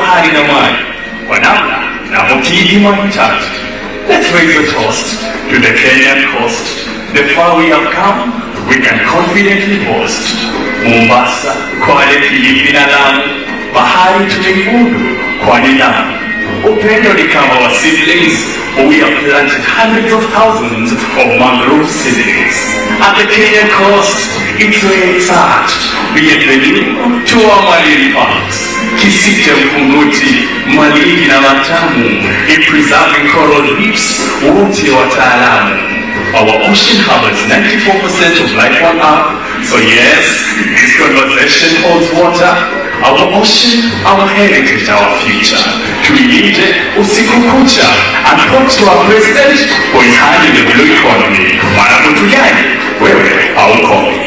bahari na maji kwa namna na motiji mahitaji. Let's raise a toast to the Kenyan coast. The far we have come, we can confidently boast. Mombasa, Kwale, Kilifi na Lamu, bahari tulimudu kwa nidhamu. Upendo ni kama wa seedlings, we have planted hundreds of thousands of mangrove seedlings. At the Kenyan coast, it's where it's at. Bienvenido to our Malili Parks. Kisite Mpunguti, Malili na Matamu, in preserving coral reefs, wote wataalamu. Our ocean harbors 94% of life on Earth. So yes, this conversation holds water. Our ocean, our heritage, our future. Tuilinde usiku kucha. And thanks to our president for his hand in the blue economy. Manamutu gani? Wewe haukomi.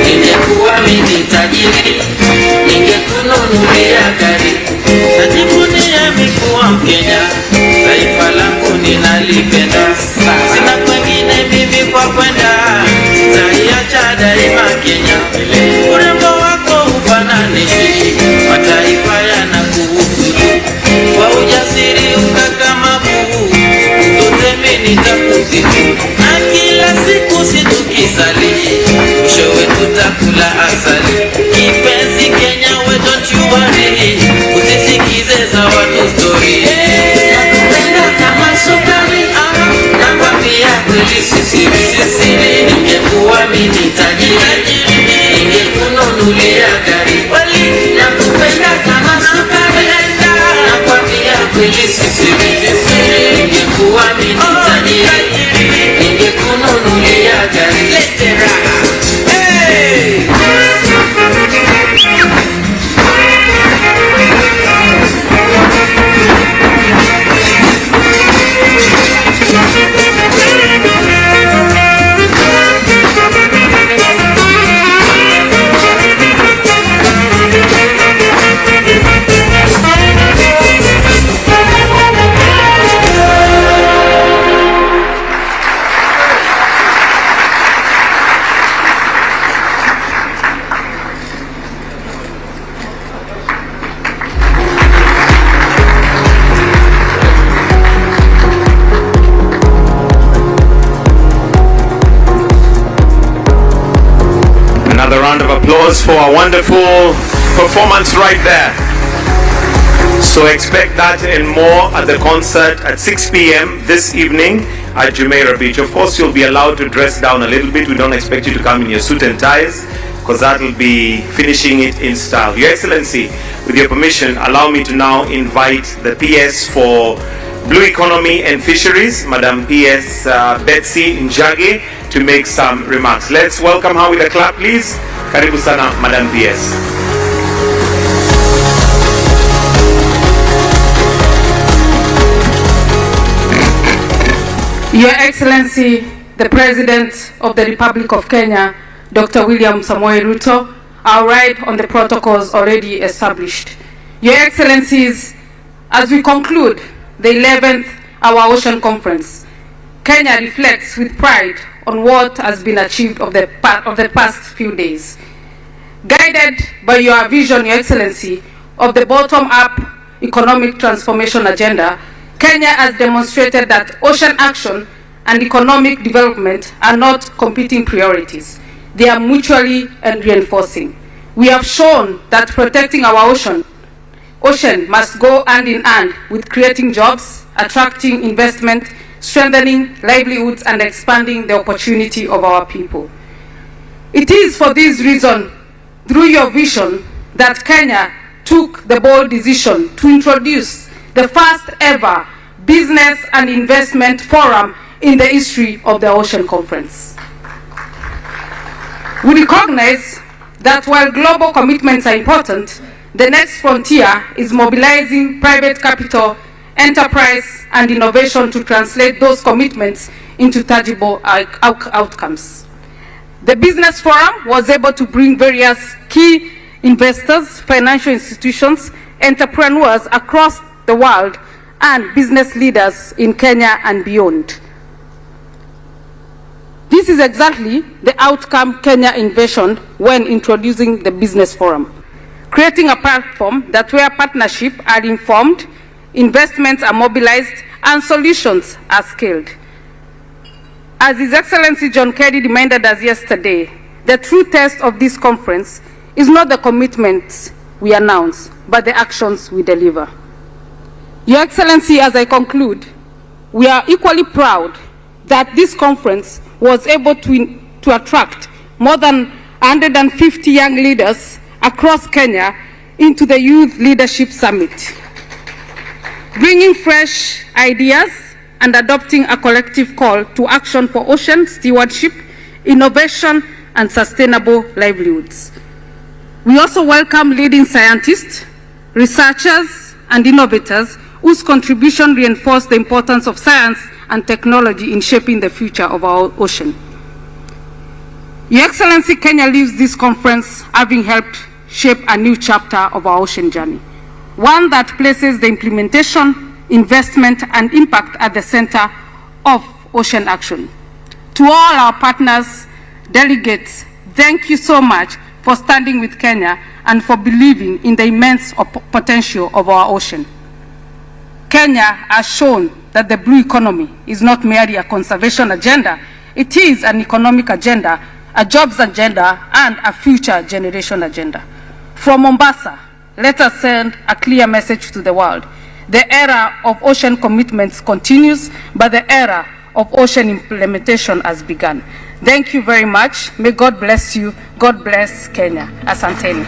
Ningekuwa mimi tajiri, ningekununulia gari. Najivunia mikuwa Mkenya, taifa langu ninalipenda. Sina kwengine mimi kwa kwenda, sitaiacha daima Kenya. Urembo wako ufananishi, mataifa yanakuhusu. Kwa ujasiri ukakamavu, zote mimi nitakusifu. Na kila siku situkisali, mwishowe tutakula asali. Kipenzi Kenya, we don't you worry, usisikize za watu story. Nakupenda kama sukari, nakwambia kweli sisiri. Ningekuwa mimi tajiri, ningekununulia gari. Nakupenda kama sukari, nakwambia kweli sisiri. Ningekuwa mimi tajiri, ningekununulia gari. Lete raha. Hey! For a wonderful performance right there. So expect that and more at the concert at 6 p.m. this evening at Jumeirah Beach. Of course, you'll be allowed to dress down a little bit. We don't expect you to come in your suit and ties. because that will be finishing it in style. Your Excellency, with your permission, allow me to now invite the PS for Blue Economy and Fisheries, Madam PS Betsy Njage, to make some remarks. Let's welcome her with a clap, please. Karibu sana, Madam PS. Your Excellency, the President of the Republic of Kenya, Dr. William Samoei Ruto, I'll ride on the protocols already established. Your Excellencies, as we conclude the 11th Our Ocean Conference, Kenya reflects with pride on what has been achieved of the past few days. Guided by your vision, Your Excellency, of the bottom-up economic transformation agenda, Kenya has demonstrated that ocean action and economic development are not competing priorities. They are mutually reinforcing. We have shown that protecting our ocean must go hand in hand with creating jobs, attracting investment, strengthening livelihoods, and expanding the opportunity of our people. It is for this reason, through your vision, that Kenya took the bold decision to introduce the first ever business and investment forum in the history of the Ocean Conference. We recognize that while global commitments are important, the next frontier is mobilizing private capital, enterprise, and innovation to translate those commitments into tangible outcomes. The Business Forum was able to bring various key investors, financial institutions, entrepreneurs across the world, and business leaders in Kenya and beyond. This is exactly the outcome Kenya envisioned when introducing the Business Forum, creating a platform where partnerships are informed, investments are mobilized, and solutions are scaled. As His Excellency John Kerry reminded us yesterday, the true test of this conference is not the commitments we announce, but the actions we deliver. Your Excellency, as I conclude, we are equally proud that this conference was able to attract more than 150 young leaders across Kenya into the Youth Leadership Summit, bringing fresh ideas and adopting a collective call to action for ocean stewardship, innovation, and sustainable livelihoods. We also welcome leading scientists, researchers, and innovators whose contribution reinforced the importance of science and technology in shaping the future of our ocean. Your Excellency, Kenya leaves this conference having helped shape a new chapter of our ocean journey, one that places the implementation, investment, and impact at the center of ocean action. To all our partners, delegates, thank you so much for standing with Kenya and for believing in the immense potential of our ocean. Kenya has shown that the blue economy is not merely a conservation agenda, it is an economic agenda, a jobs agenda, and a future generation agenda. From Mombasa, let us send a clear message to the world. The era of ocean commitments continues, but the era of ocean implementation has begun. Thank you very much. May God bless you. God bless Kenya. Asanteni.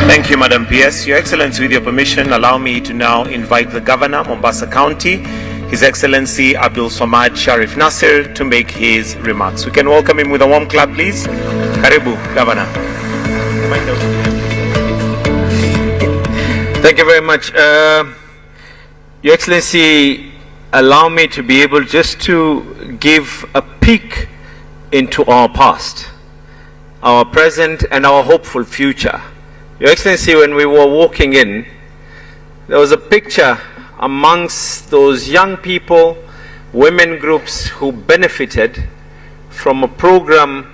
Thank you, Madam PS. Your Excellency, with your permission, allow me to now invite the Governor, Mombasa County, His Excellency Abdul Samad Sharif Nasir, to make his remarks. We can welcome him with a warm clap, please. Karibu, Governor. Thank you very much. Your Excellency, allow me to be able just to give a peek into our past, our present, and our hopeful future. Your Excellency, when we were walking in, there was a picture amongst those young people, women groups who benefited from a program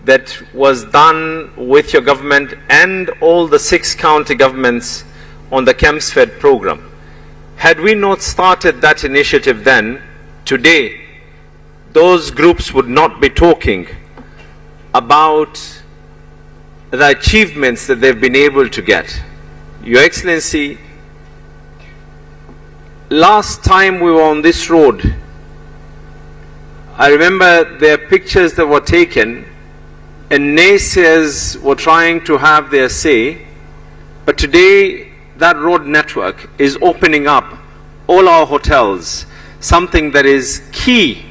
that was done with your government and all the 6 county governments on the CAMSFED program. Had we not started that initiative then, today, those groups would not be talking about the achievements that they've been able to get. Your Excellency, last time we were on this road, I remember there are pictures that were taken and naysayers were trying to have their say, but today that road network is opening up all our hotels, something that is key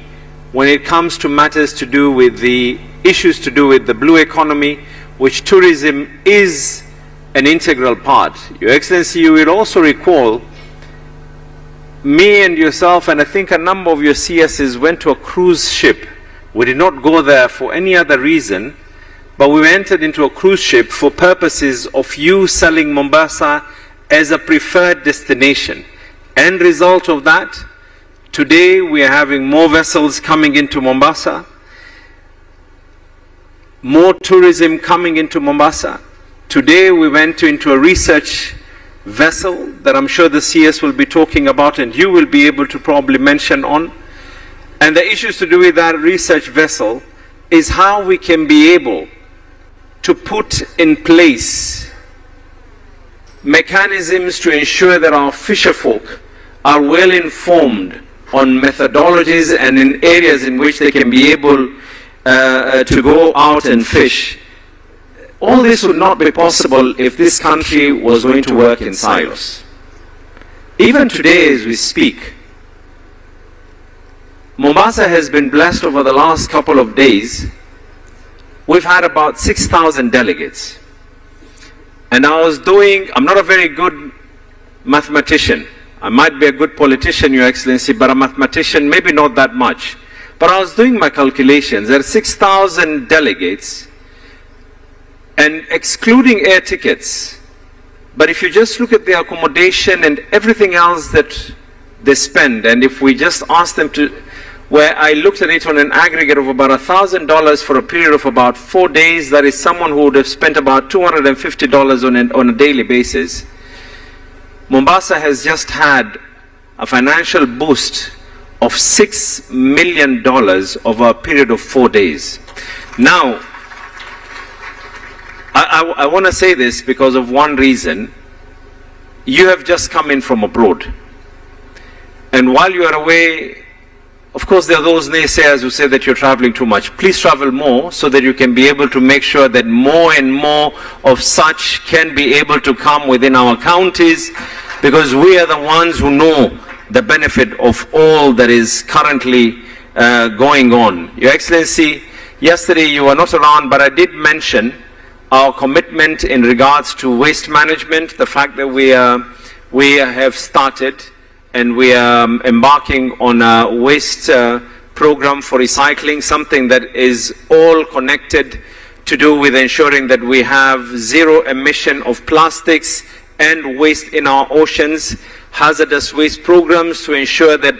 when it comes to matters to do with the issues to do with the blue economy, which tourism is an integral part. Your Excellency, you will also recall me and yourself and I think a number of your CSs went to a cruise ship. We did not go there for any other reason, but we entered into a cruise ship for purposes of you selling Mombasa as a preferred destination. End result of that, today we are having more vessels coming into Mombasa, more tourism coming into Mombasa. Today we went into a research vessel that I'm sure the CS will be talking about and you will be able to probably mention on. And the issues to do with that research vessel is how we can be able to put in place mechanisms to ensure that our fisherfolk are well informed on methodologies and in areas in which they can be able to go out and fish. All this would not be possible if this country was going to work in silos. Even today as we speak, Mombasa has been blessed over the last couple of days. We've had about 6,000 delegates. And I'm not a very good mathematician. I might be a good politician, Your Excellency, but a mathematician, maybe not that much. But I was doing my calculations. There are 6,000 delegates, and excluding air tickets. But if you just look at the accommodation and everything else that they spend, and if we just ask them to, where I looked at it on an aggregate of about $1,000 for a period of about 4 days, that is someone who would have spent about $250 on a daily basis. Mombasa has just had a financial boost of $6 million over a period of 4 days. Now, I want to say this because of one reason. You have just come in from abroad. And while you are away, of course there are those naysayers who say that you're traveling too much. Please travel more so that you can be able to make sure that more and more of such can be able to come within our counties, because we are the ones who know the benefit of all that is currently going on. Your Excellency, yesterday you were not around, but I did mention our commitment in regards to waste management, the fact that we have started and we are embarking on a waste program for recycling, something that is all connected to do with ensuring that we have zero emission of plastics and waste in our oceans, hazardous waste programs to ensure that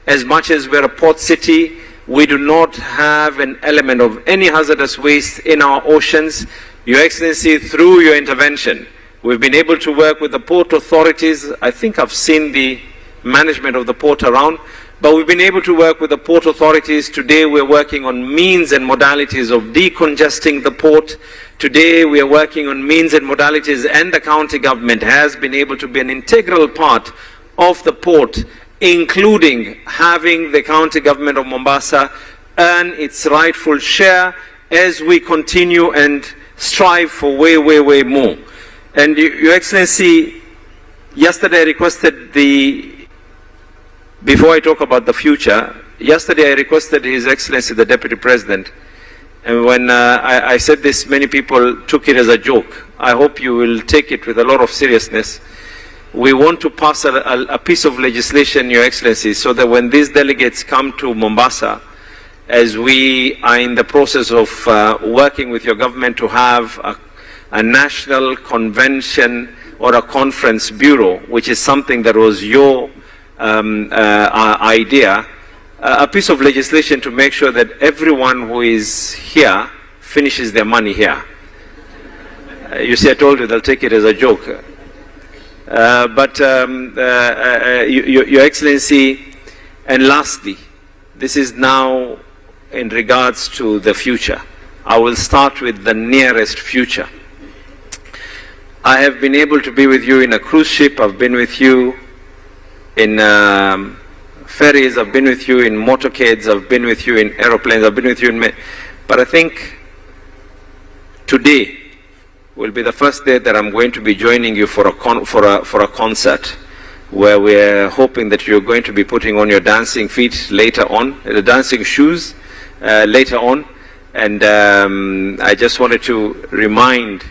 as much as we're a port city, we do not have an element of any hazardous waste in our oceans. Your Excellency, through your intervention, we've been able to work with the port authorities. I think I've seen the management of the port around, but we've been able to work with the port authorities. Today we're working on means and modalities of decongesting the port. Today we are working on means and modalities, and the county government has been able to be an integral part of the port, including having the county government of Mombasa earn its rightful share as we continue and strive for way more. And Your Excellency, yesterday I requested before I talk about the future, yesterday I requested His Excellency the Deputy President, and when I said this, many people took it as a joke. I hope you will take it with a lot of seriousness. We want to pass a piece of legislation, Your Excellency, so that when these delegates come to Mombasa, as we are in the process of working with your government to have a national convention or a conference bureau, which is something that was your idea, a piece of legislation to make sure that everyone who is here finishes their money here. You see, I told you they'll take it as a joke. Your Excellency, and lastly, this is now in regards to the future. I will start with the nearest future. I have been able to be with you in a cruise ship. I've been with you in ferries, I've been with you in motorcades, I've been with you in aeroplanes, I've been with you in... But I think today will be the first day that I'm going to be joining you for a concert, where we're hoping that you're going to be putting on your dancing feet later on, the dancing shoes later on. And I just wanted to remind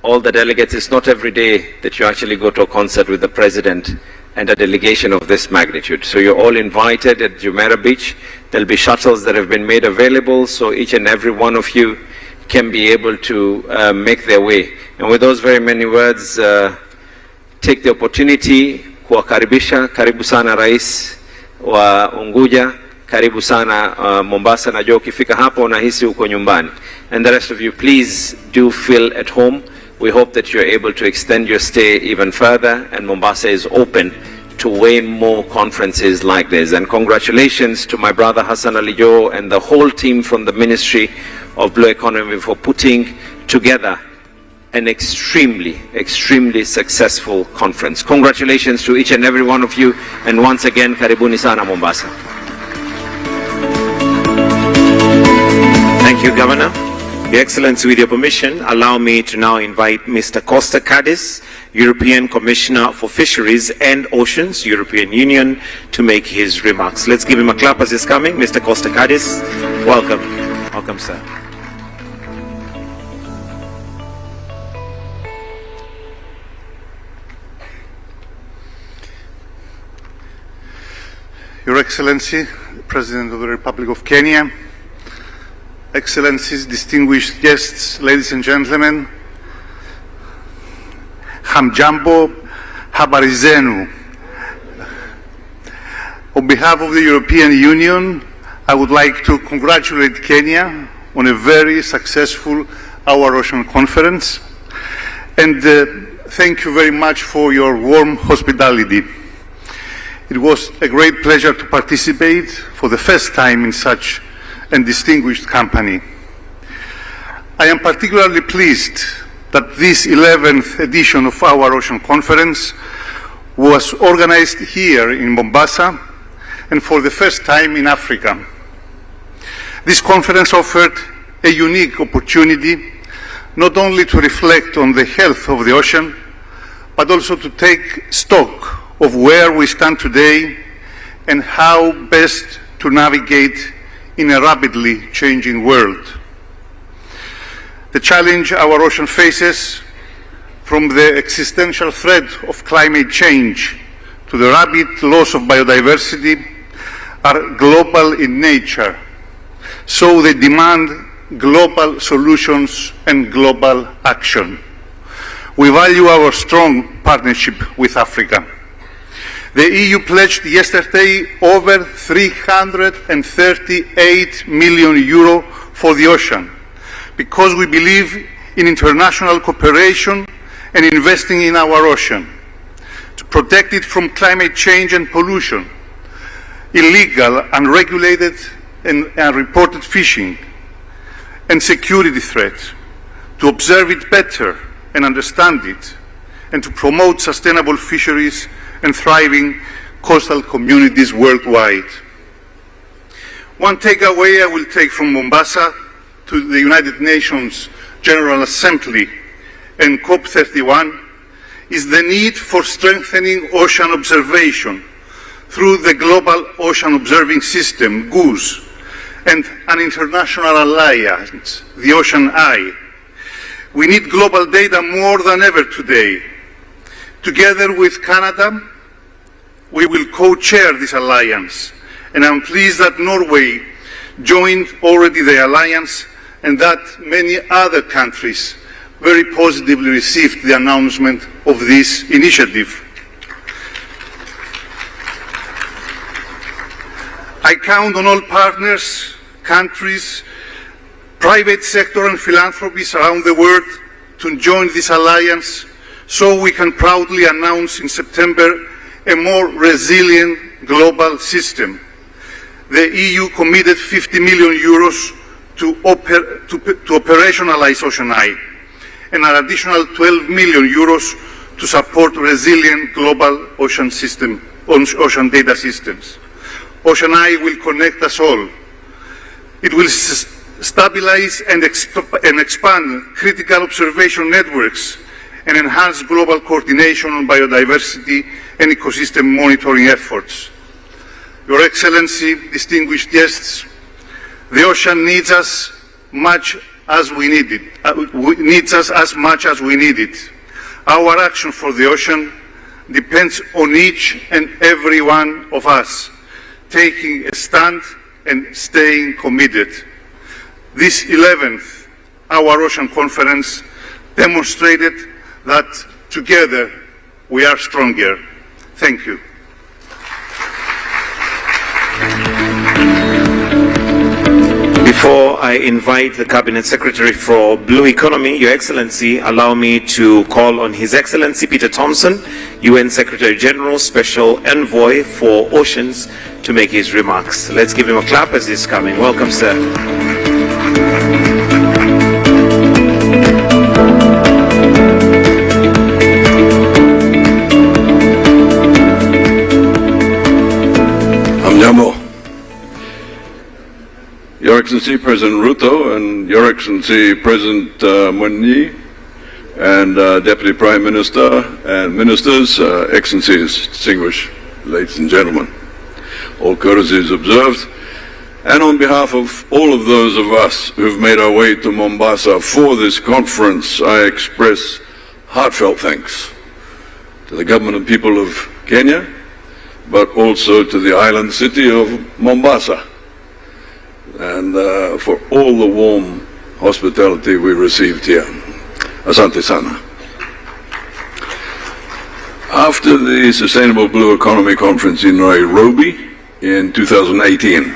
all the delegates, it's not every day that you actually go to a concert with the President and a delegation of this magnitude. So you're all invited at Jumeirah Beach. There'll be shuttles that have been made available, so each and every one of you can be able to make their way. And with those very many words, take the opportunity kuwakaribisha. Karibu sana Rais wa Unguja, karibu sana Mombasa. Najua ukifika hapo unahisi uko nyumbani. And the rest of you, please do feel at home. We hope that you're able to extend your stay even further, and Mombasa is open to way more conferences like this. And congratulations to my brother Hassan Ali Jo and the whole team from the Ministry of Blue Economy for putting together an extremely successful conference. Congratulations to each and every one of you, and once again, karibuni sana Mombasa. Thank you, Governor. Your Excellency, with your permission, allow me to now invite Mr. Costa Cadiz, European Commissioner for Fisheries and Oceans, European Union, to make his remarks. Let's give him a clap as he's coming. Mr. Costa Cadiz, welcome. Welcome, sir. Your Excellency, President of the Republic of Kenya, Excellencies, distinguished guests, ladies and gentlemen, Hamjambo, habari zenu. On behalf of the European Union, I would like to congratulate Kenya on a very successful Our Ocean Conference, and thank you very much for your warm hospitality. It was a great pleasure to participate for the first time in such and distinguished company. I am particularly pleased that this 11th edition of our Ocean Conference was organized here in Mombasa and for the first time in Africa. This conference offered a unique opportunity not only to reflect on the health of the ocean, but also to take stock of where we stand today and how best to navigate in a rapidly changing world. The challenge our ocean faces, from the existential threat of climate change to the rapid loss of biodiversity, are global in nature, so they demand global solutions and global action. We value our strong partnership with Africa. The EU pledged yesterday over 338 million euro for the ocean, because we believe in international cooperation and investing in our ocean, to protect it from climate change and pollution, illegal, unregulated and unreported fishing, and security threats, to observe it better and understand it, and to promote sustainable fisheries and thriving coastal communities worldwide. One takeaway I will take from Mombasa to the United Nations General Assembly and COP31 is the need for strengthening ocean observation through the Global Ocean Observing System, GOOS, and an international alliance, the Ocean Eye. We need global data more than ever today. Together with Canada, we will co-chair this alliance, and I'm pleased that Norway joined already the alliance and that many other countries very positively received the announcement of this initiative. I count on all partners, countries, private sector and philanthropies around the world to join this alliance, so we can proudly announce in September a more resilient global system. The EU committed 50 million euros to operationalize Ocean Eye, and an additional 12 million euros to support resilient global ocean data systems. Ocean Eye will connect us all. It will stabilize and expand critical observation networks and enhance global coordination on biodiversity and ecosystem monitoring efforts. Your Excellency, distinguished guests, the ocean needs us much as we need it. Needs us as much as we need it. Our action for the ocean depends on each and every one of us taking a stand and staying committed. This 11th Our Ocean Conference demonstrated that together we are stronger. Thank you. Before I invite the Cabinet Secretary for Blue Economy, Your Excellency, allow me to call on His Excellency Peter Thompson, UN Secretary General, Special Envoy for Oceans, to make his remarks. Let's give him a clap as he's coming. Welcome, sir. Amjambo. Your Excellency President RUTO and Your Excellency President Mwenyi and Deputy Prime Minister and Ministers, Excellencies, distinguished ladies and gentlemen, all courtesies observed, and on behalf of all of those of us who have made our way to Mombasa for this conference, I express heartfelt thanks to the government and people of Kenya, but also to the island city of Mombasa, and for all the warm hospitality we received here. Asante sana. After the Sustainable Blue Economy Conference in Nairobi in 2018,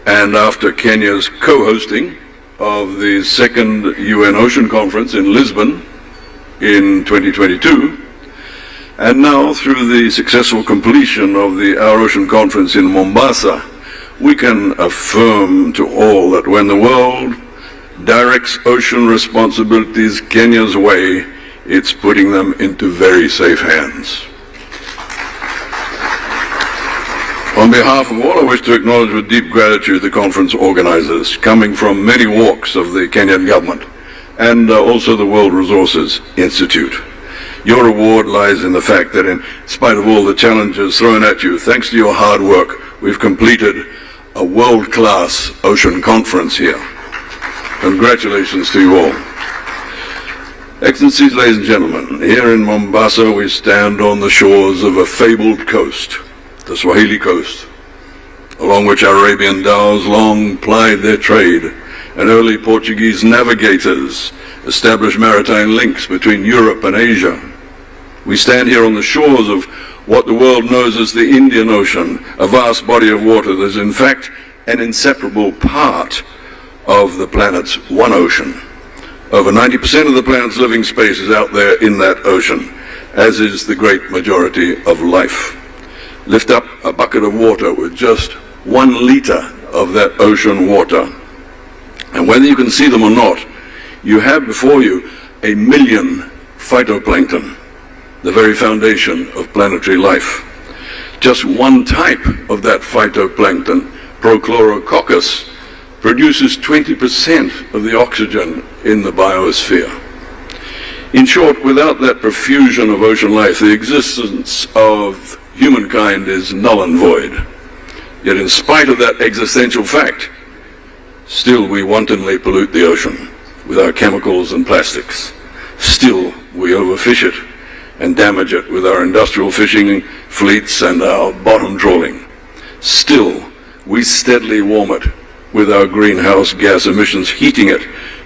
and after Kenya's co-hosting of the second UN Ocean Conference in Lisbon in 2022, and now through the successful completion of the Our Ocean Conference in Mombasa, we can affirm to all that when the world directs ocean responsibilities Kenya's way, it's putting them into very safe hands. On behalf of all, I wish to acknowledge with deep gratitude the conference organizers, coming from many walks of the Kenyan government, and also the World Resources Institute. Your reward lies in the fact that in spite of all the challenges thrown at you, thanks to your hard work, we've completed a world-class ocean conference here. Congratulations to you all. Excellencies, ladies and gentlemen, here in Mombasa we stand on the shores of a fabled coast, the Swahili coast, along which Arabian dhows long plied their trade, and early Portuguese navigators established maritime links between Europe and Asia. We stand here on the shores of what the world knows as the Indian Ocean, a vast body of water that is in fact an inseparable part of the planet's one ocean. Over 90% of the planet's living space is out there in that ocean, as is the great majority of life. Lift up a bucket of water with just 1 liter of that ocean water, and whether you can see them or not, you have before you 1 million phytoplankton, the very foundation of planetary life. Just one type of that phytoplankton, Prochlorococcus, produces 20% of the oxygen in the biosphere. In short, without that profusion of ocean life, the existence of humankind is null and void. Yet in spite of that existential fact, still we wantonly pollute the ocean with our chemicals and plastics. Still we overfish it and damage it with our industrial fishing fleets and our bottom trawling. Still we steadily warm it with our greenhouse gas emissions, heating it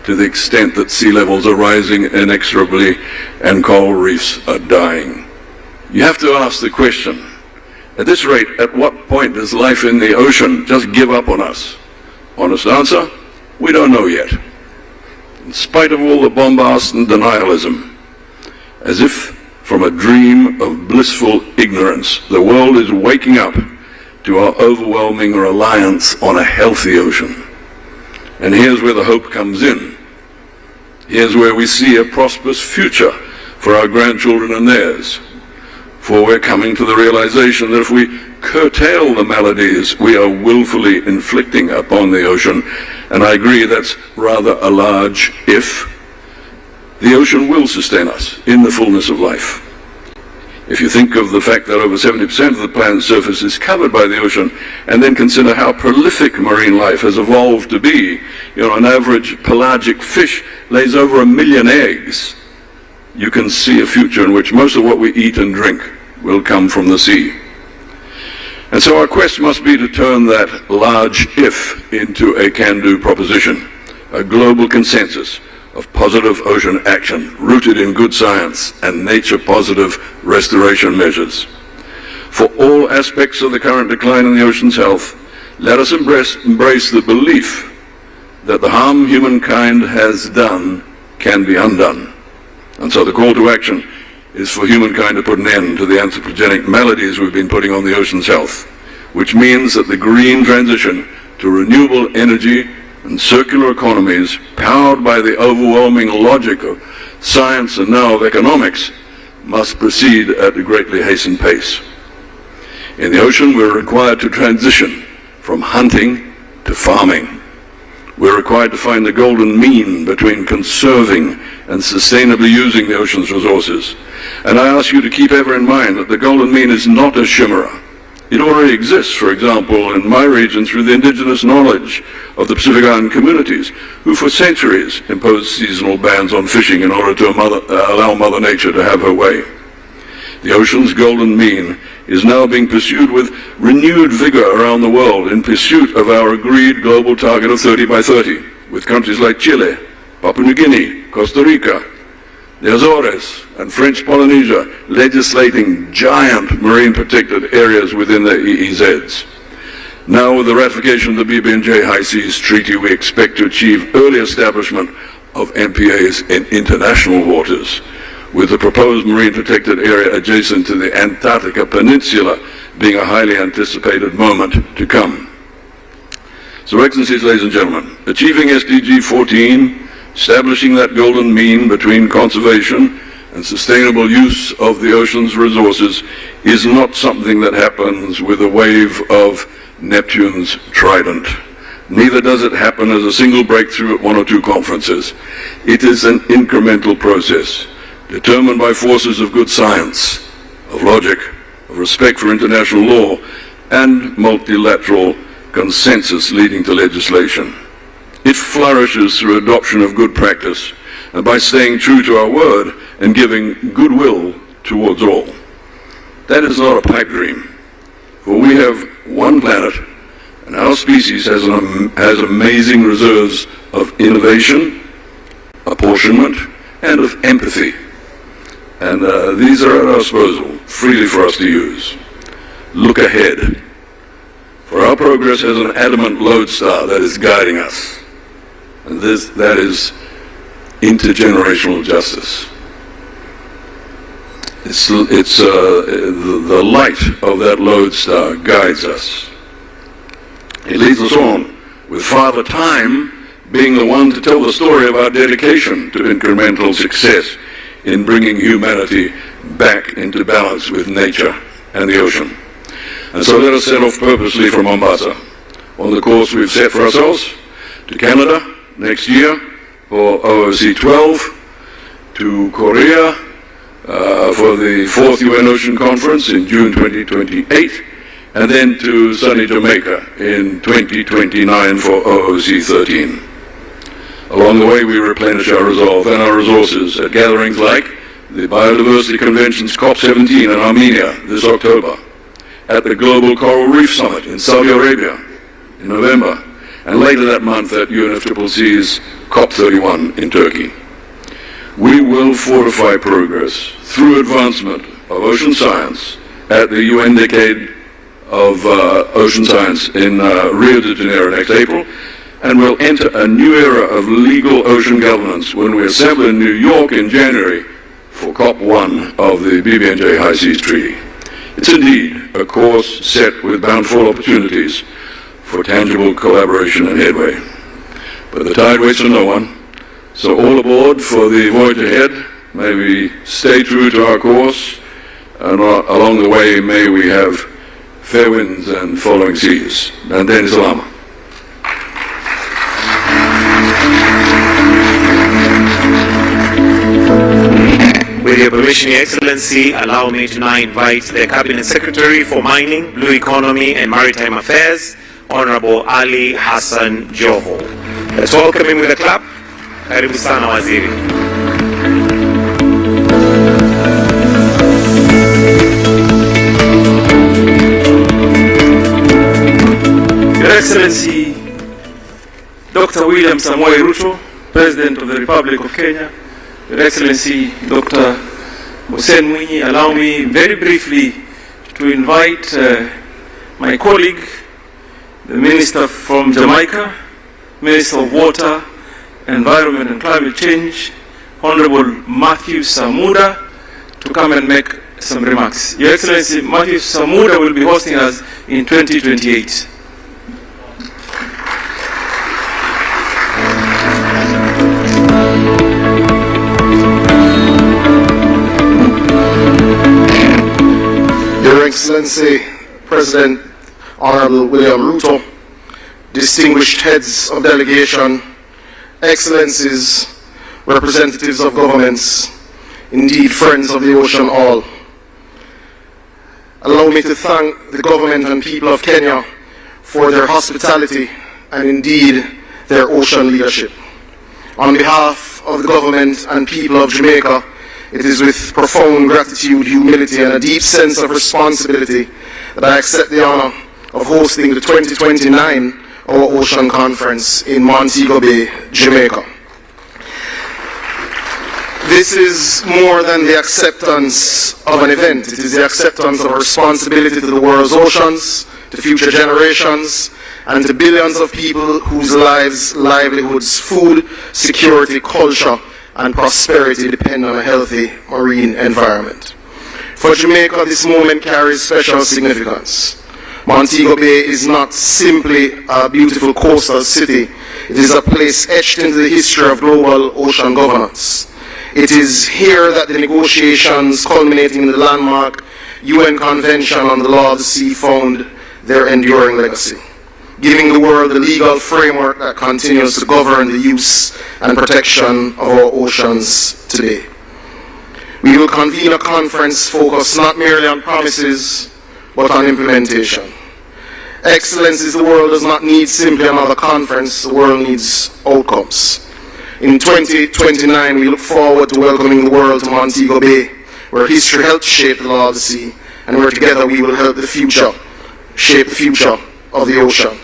to the extent that sea levels are rising inexorably and coral reefs are dying. You have to ask the question, at this rate, at what point does life in the ocean just give up on us? Honest answer, we don't know yet. In spite of all the bombast and denialism, as if from a dream of blissful ignorance, the world is waking up to our overwhelming reliance on a healthy ocean. And here's where the hope comes in. Here's where we see a prosperous future for our grandchildren and theirs. for we're coming to the realization that if we curtail the maladies we are willfully inflicting upon the ocean, and I agree that's rather a large if, the ocean will sustain us in the fullness of life. If you think of the fact that over 70% of the planet's surface is covered by the ocean, and then consider how prolific marine life has evolved to be, an average pelagic fish lays over 1 million eggs. You can see a future in which most of what we eat and drink will come from the sea. And so our quest must be to turn that large if into a can-do proposition, a global consensus of positive ocean action rooted in good science and nature-positive restoration measures. For all aspects of the current decline in the ocean's health, let us embrace the belief that the harm humankind has done can be undone. And so the call to action is for humankind to put an end to the anthropogenic maladies we've been putting on the ocean's health, which means that the green transition to renewable energy and circular economies powered by the overwhelming logic of science and now of economics must proceed at a greatly hastened pace. In the ocean, we're required to transition from hunting to farming. We're required to find the golden mean between conserving and sustainably using the ocean's resources. And I ask you to keep ever in mind that the golden mean is not a chimera. It already exists, for example, in my region through the indigenous knowledge of the Pacific Island communities, who for centuries imposed seasonal bans on fishing in order to allow Mother Nature to have her way. The ocean's golden mean is now being pursued with renewed vigor around the world in pursuit of our agreed global target of 30 by 30, with countries like Chile, Papua New Guinea, Costa Rica, the Azores, and French Polynesia legislating giant marine protected areas within their EEZs. Now, with the ratification of the BBNJ High Seas Treaty, we expect to achieve early establishment of MPAs in international waters, with the proposed marine protected area adjacent to the Antarctica Peninsula being a highly anticipated moment to come. So, Excellencies, ladies and gentlemen, achieving SDG 14, establishing that golden mean between conservation and sustainable use of the ocean's resources is not something that happens with a wave of Neptune's trident. Neither does it happen as a single breakthrough at one or two conferences. It is an incremental process, determined by forces of good science, of logic, of respect for international law, and multilateral consensus leading to legislation. It flourishes through adoption of good practice and by staying true to our word and giving goodwill towards all. That is not a pipe dream, for we have one planet and our species has amazing reserves of innovation, apportionment, and of empathy. And these are at our disposal, freely for us to use. Look ahead, for our progress has an adamant lodestar that is guiding us. And that is intergenerational justice. The light of that lodestar guides us. It leads us on, with Father Time being the one to tell the story of our dedication to incremental success in bringing humanity back into balance with nature and the ocean. And so let us set off purposely from Mombasa on the course we've set for ourselves to Canada next year for OOC 12, to Korea for the 4th UN Ocean Conference in June 2028, and then to sunny Jamaica in 2029 for OOC 13. Along the way, we replenish our resolve and our resources at gatherings like the Biodiversity Convention's COP17 in Armenia this October, at the Global Coral Reef Summit in Saudi Arabia in November, and later that month at UNFCCC's COP31 in Turkey. We will fortify progress through advancement of ocean science at the UN Decade of Ocean Science in Rio de Janeiro next April, and we'll enter a new era of legal ocean governance when we assemble in New York in January for COP1 of the BBNJ High Seas Treaty. It's indeed a course set with bountiful opportunities for tangible collaboration and headway. But the tide waits for no one, so all aboard for the voyage ahead. May we stay true to our course, and along the way may we have fair winds and following seas. And then salama. With your permission, Your Excellency, allow me to now invite the Cabinet Secretary for Mining, Blue Economy and Maritime Affairs, Honorable Ali Hassan Joho. Let's welcome him with a clap. Karibu sana Waziri. Your Excellency, Dr. William Samoei Ruto, President of the Republic of Kenya, Your Excellency, Dr. Hussein Mwinyi, allow me very briefly to invite my colleague, the Minister from Jamaica, Minister of Water, Environment and Climate Change, Honorable Matthew Samuda, to come and make some remarks. Your Excellency, Matthew Samuda will be hosting us in 2028. Your Excellency, President Honorable William Ruto, distinguished heads of delegation, excellencies, representatives of governments, indeed friends of the ocean all. Allow me to thank the government and people of Kenya for their hospitality and indeed their ocean leadership. On behalf of the government and people of Jamaica, it is with profound gratitude, humility, and a deep sense of responsibility that I accept the honor of hosting the 2029 Our Ocean Conference in Montego Bay, Jamaica. This is more than the acceptance of an event. It is the acceptance of a responsibility to the world's oceans, to future generations, and to billions of people whose lives, livelihoods, food, security, culture, and prosperity depend on a healthy marine environment. For Jamaica, this moment carries special significance. Montego Bay is not simply a beautiful coastal city. It is a place etched into the history of global ocean governance. It is here that the negotiations culminating in the landmark UN Convention on the Law of the Sea found their enduring legacy, giving the world the legal framework that continues to govern the use and protection of our oceans today. We will convene a conference focused not merely on promises, but on implementation. Excellencies, the world does not need simply another conference, the world needs outcomes. In 2029, we look forward to welcoming the world to Montego Bay, where history helped shape the law of the sea, and where together we will help the future, shape the future of the ocean.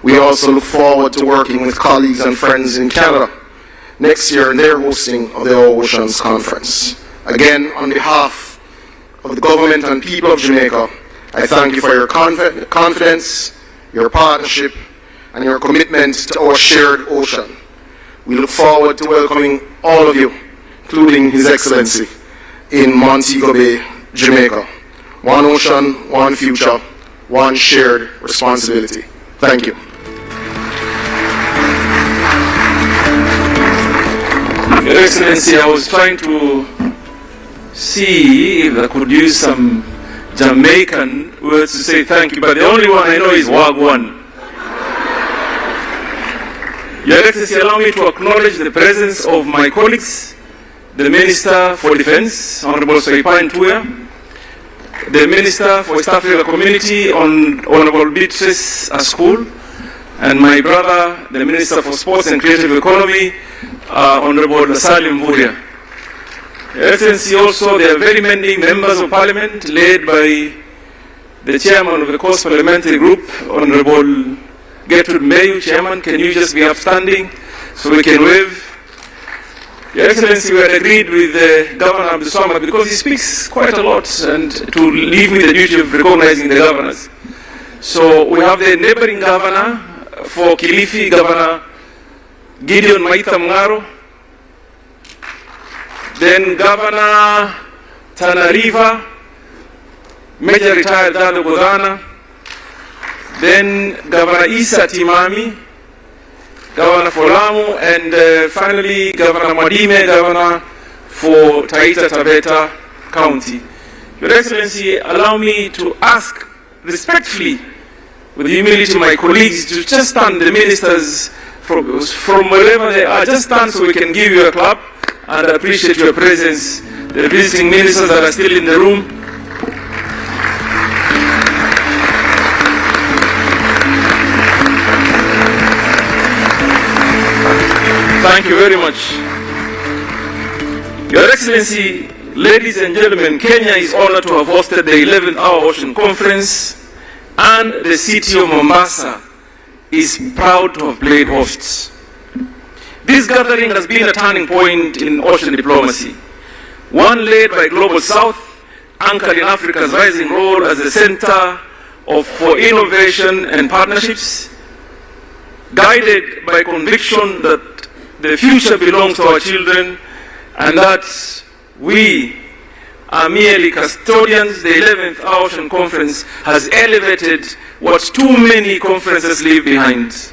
We also look forward to working with colleagues and friends in Canada next year in their hosting of the Our Oceans Conference. Again, on behalf of the government and people of Jamaica, I thank you for your confidence, your partnership, and your commitment to our shared ocean. We look forward to welcoming all of you, including His Excellency, in Montego Bay, Jamaica. One ocean, one future, one shared responsibility. Thank you. Your Excellency, I was trying to see if I could use some Jamaican words to say thank you, but the only one I know is Wagwan. Your Excellency, allow me to acknowledge the presence of my colleagues, the Minister for Defense, Honorable Soipan Tuya, the Minister for East Africa Community, Honorable Beatrice Askul, and my brother, the Minister for Sports and Creative Economy, Honorable Salim Vuria. Your Excellency, also there are very many members of Parliament led by the Chairman of the Coast Parliamentary Group, Honorable Gertrude Mbeyu. Chairman, can you just be upstanding so we can wave? Your Excellency, we had agreed with Governor Abdul Samad, because he speaks quite a lot, and to leave me the duty of recognizing the governors. So we have the neighboring governor for Kilifi, Governor Gideon Maitha Mungaro. Then Governor Tana River, Major Retired Dado Godana. Then Governor Isa Timami, Governor for Lamu, and finally Governor Mwadime, Governor for Taita Taveta County. Your Excellency, allow me to ask respectfully, with humility, my colleagues to just stand, the ministers from wherever they are, just stand so we can give you a clap and appreciate your presence. The visiting ministers that are still in the room. Thank you very much. Your Excellency, ladies and gentlemen, Kenya is honored to have hosted the 11th Hour Ocean Conference, and the city of Mombasa is proud to have played host. This gathering has been a turning point in ocean diplomacy, one led by Global South, anchored in Africa's rising role as a center for innovation and partnerships, guided by conviction that the future belongs to our children and that we are merely custodians. The 11th Ocean Conference has elevated what too many conferences leave behind: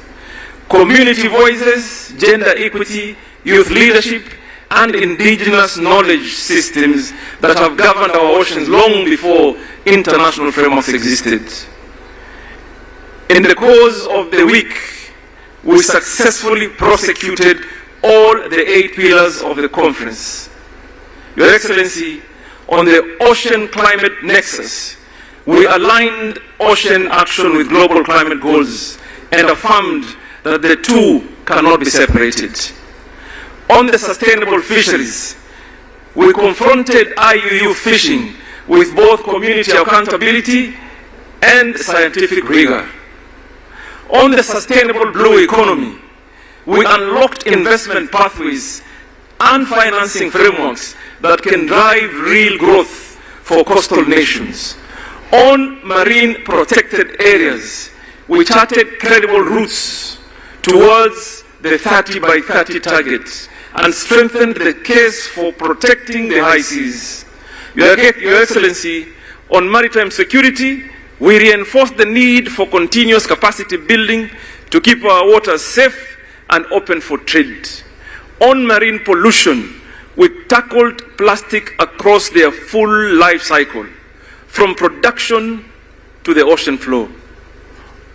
community voices, gender equity, youth leadership, and indigenous knowledge systems that have governed our oceans long before international frameworks existed. In the course of the week, we successfully prosecuted all the 8 pillars of the conference. Your Excellency, on the Ocean Climate Nexus, we aligned ocean action with global climate goals and affirmed that the two cannot be separated. On the sustainable fisheries, we confronted IUU fishing with both community accountability and scientific rigor. On the sustainable blue economy, we unlocked investment pathways and financing frameworks that can drive real growth for coastal nations. On marine protected areas, we charted credible routes towards the 30 by 30 target and strengthened the case for protecting the high seas. Your Excellency, on maritime security, we reinforced the need for continuous capacity building to keep our waters safe and open for trade. On marine pollution, we tackled plastic across their full life cycle, from production to the ocean floor.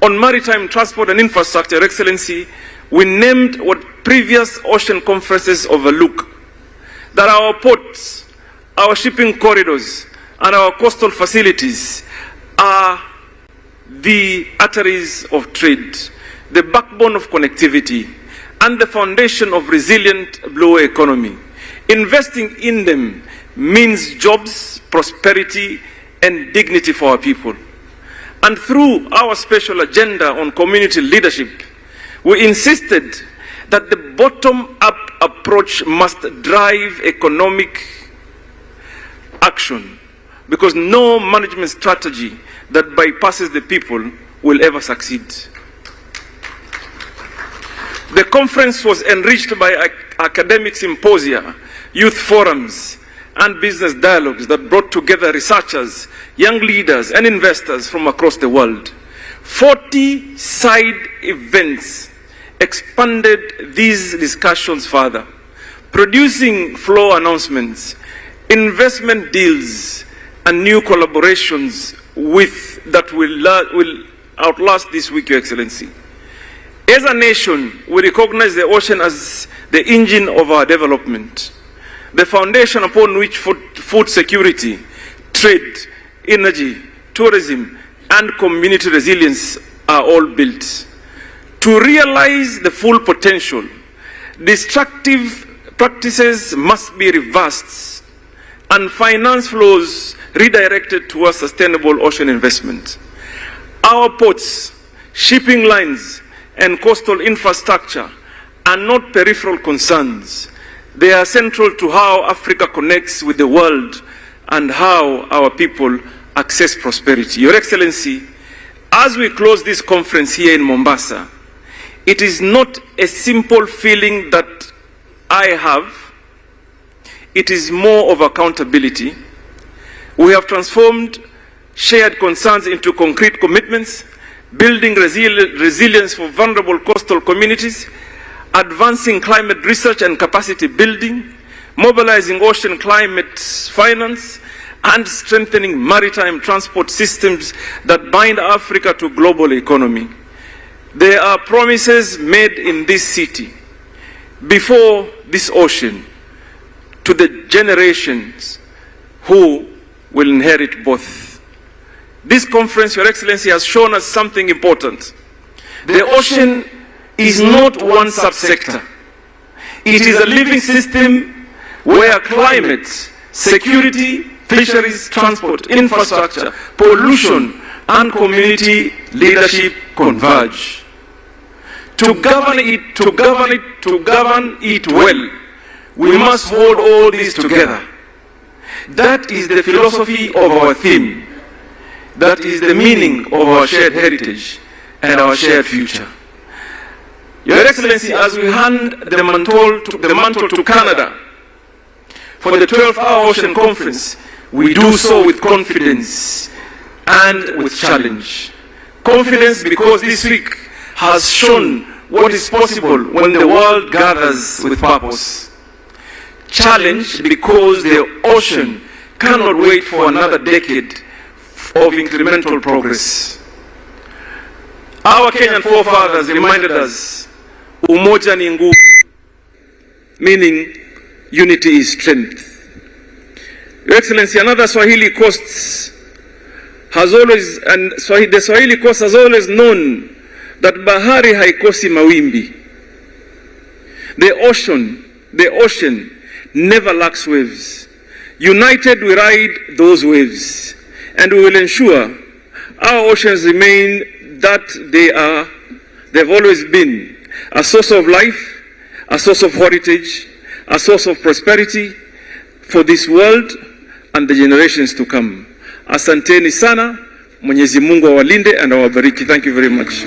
On maritime transport and infrastructure, Excellency, we named what previous ocean conferences overlook: that our ports, our shipping corridors, and our coastal facilities are the arteries of trade, the backbone of connectivity, and the foundation of resilient blue economy. Investing in them means jobs, prosperity, and dignity for our people. And through our special agenda on community leadership, we insisted that the bottom-up approach must drive economic action, because no management strategy that bypasses the people will ever succeed. The conference was enriched by academic symposia, youth forums, and business dialogues that brought together researchers, young leaders, and investors from across the world. 40 side events expanded these discussions further, producing flow announcements, investment deals, and new collaborations that will outlast this week, Your Excellency. As a nation, we recognize the ocean as the engine of our development, the foundation upon which food security, trade, energy, tourism, and community resilience are all built. To realize the full potential, destructive practices must be reversed and finance flows redirected towards sustainable ocean investment. Our ports, shipping lines, and coastal infrastructure are not peripheral concerns. They are central to how Africa connects with the world and how our people access prosperity. Your Excellency, as we close this conference here in Mombasa, it is not a simple feeling that I have. It is more of accountability. We have transformed shared concerns into concrete commitments, building resilience for vulnerable coastal communities, advancing climate research and capacity building, mobilizing ocean climate finance, and strengthening maritime transport systems that bind Africa to global economy. There are promises made in this city, before this ocean, to the generations who will inherit both. This conference, Your Excellency, has shown us something important. The ocean is not one subsector. It is a living system where climate, security, fisheries, transport, infrastructure, pollution, and community leadership converge. To govern it well, we must hold all these together. That is the philosophy of our theme. That is the meaning of our shared heritage and our shared future. Your Excellency, as we hand the mantle to Canada for the 12th Hour Ocean Conference, we do so with confidence and with challenge. Confidence because this week has shown what is possible when the world gathers with purpose. Challenge because the ocean cannot wait for another decade of incremental progress. Our Kenyan forefathers reminded us, umoja ni nguvu, meaning unity is strength. Your Excellency, another Swahili coast has always, the Swahili coast has always known that bahari haikosi mawimbi. The ocean never lacks waves. United we ride those waves, and we will ensure our oceans remain that they've always been a source of life, a source of heritage, a source of prosperity for this world and the generations to come. Asanteni sana, Mwenyezi Mungu awalinde and awabariki. Thank you very much.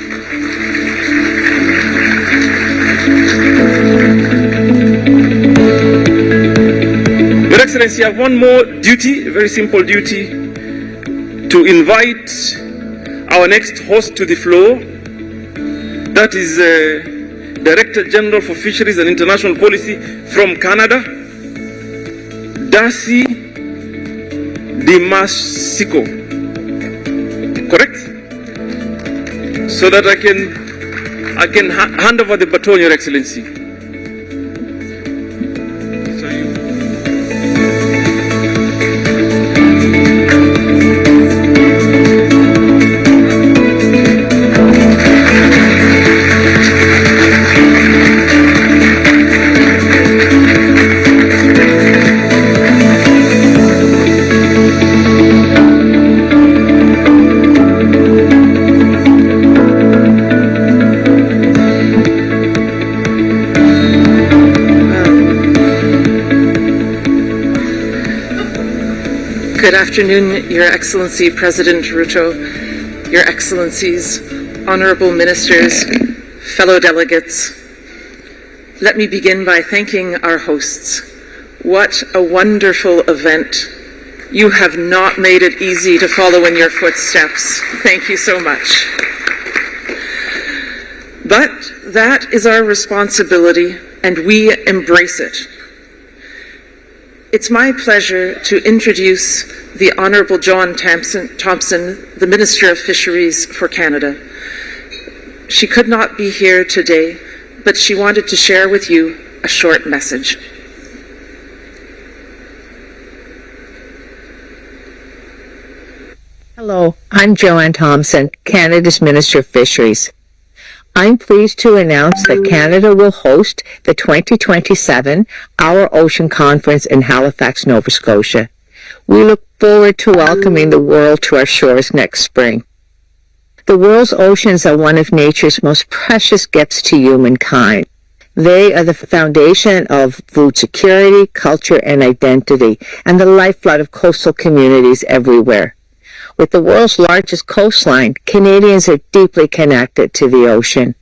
Your Excellency, I have one more duty, a very simple duty, to invite our next host to the floor. That is Director General for Fisheries and International Policy from Canada, Darcy Dimasico. Correct? So that I can hand over the baton, Your Excellency. Good afternoon, Your Excellency President RUTO, Your Excellencies, Honorable Ministers, fellow delegates. Let me begin by thanking our hosts. What a wonderful event. You have not made it easy to follow in your footsteps. Thank you so much. But that is our responsibility, and we embrace it. It's my pleasure to introduce the Honourable John Thompson, the Minister of Fisheries for Canada. She could not be here today, but she wanted to share with you a short message. Hello, I'm Joanne Thompson, Canada's Minister of Fisheries. I'm pleased to announce that Canada will host the 2027 Our Ocean Conference in Halifax, Nova Scotia. We look forward to welcoming the world to our shores next spring. The world's oceans are one of nature's most precious gifts to humankind. They are the foundation of food security, culture, and identity, and the lifeblood of coastal communities everywhere. With the world's largest coastline, Canadians are deeply connected to the ocean.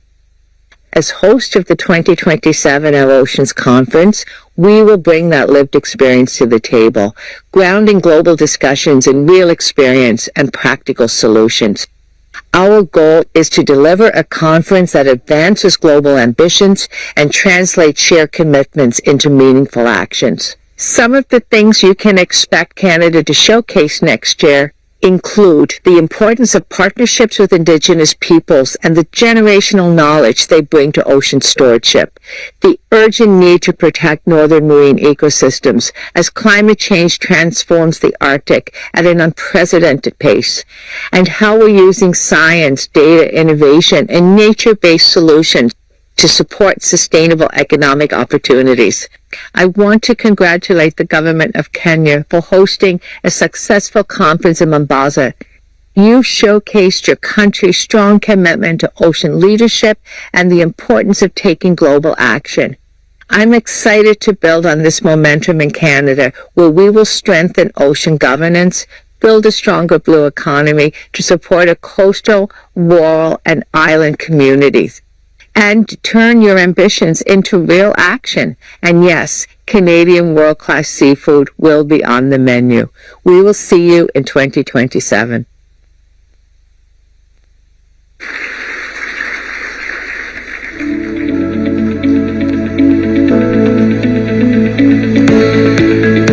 As host of the 2027 Our Oceans Conference, we will bring that lived experience to the table, grounding global discussions in real experience and practical solutions. Our goal is to deliver a conference that advances global ambitions and translates shared commitments into meaningful actions. Some of the things you can expect Canada to showcase next year include the importance of partnerships with Indigenous peoples and the generational knowledge they bring to ocean stewardship, the urgent need to protect northern marine ecosystems as climate change transforms the Arctic at an unprecedented pace, and how we're using science, data, innovation, and nature-based solutions to support sustainable economic opportunities. I want to congratulate the government of Kenya for hosting a successful conference in Mombasa. You showcased your country's strong commitment to ocean leadership and the importance of taking global action. I'm excited to build on this momentum in Canada, where we will strengthen ocean governance, build a stronger blue economy to support a coastal, rural, and island communities, and turn your ambitions into real action. And yes, Canadian world-class seafood will be on the menu. We will see you in 2027.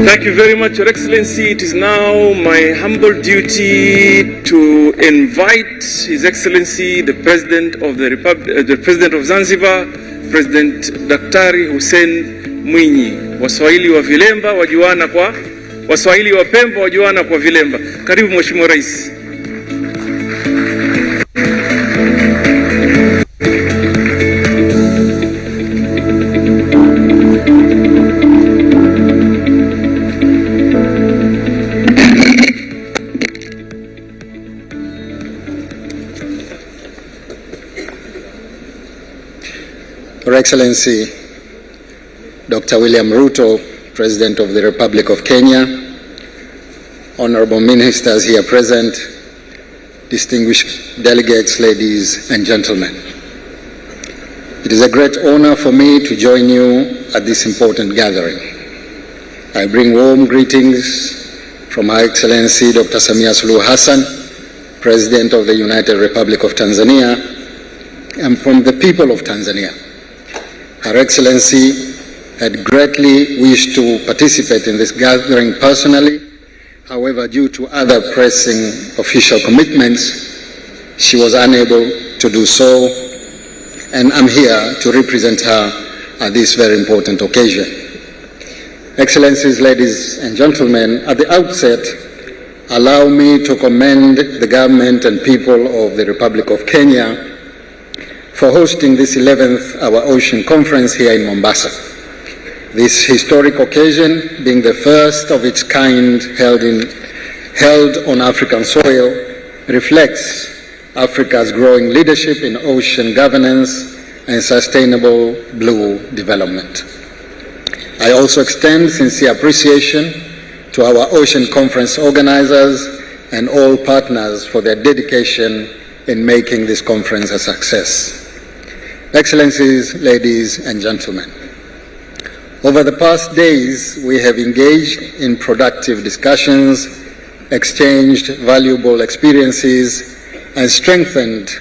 Thank you very much, Your Excellency. It is now my humble duty to invite His Excellency, the President of the Republic, the President of Zanzibar, President Daktari Hussein Mwinyi. Waswahili wa vilemba wajuana kwa Waswahili wa Pemba wajuana kwa vilemba. Karibu Mheshimiwa Rais. Your Excellency, Dr. William RUTO, President of the Republic of Kenya, Honorable Ministers here present, distinguished delegates, ladies and gentlemen. It is a great honor for me to join you at this important gathering. I bring warm greetings from Her Excellency Dr. Samia Suluhu Hassan, President of the United Republic of Tanzania, and from the people of Tanzania. Her Excellency had greatly wished to participate in this gathering personally. However, due to other pressing official commitments, she was unable to do so, and I'm here to represent her at this very important occasion. Excellencies, ladies and gentlemen, at the outset, allow me to commend the government and people of the Republic of Kenya for hosting this 11th Our Ocean Conference here in Mombasa. This historic occasion, being the first of its kind held on African soil, reflects Africa's growing leadership in ocean governance and sustainable blue development. I also extend sincere appreciation to our Ocean Conference organizers and all partners for their dedication in making this conference a success. Excellencies, ladies and gentlemen, over the past days, we have engaged in productive discussions, exchanged valuable experiences, and strengthened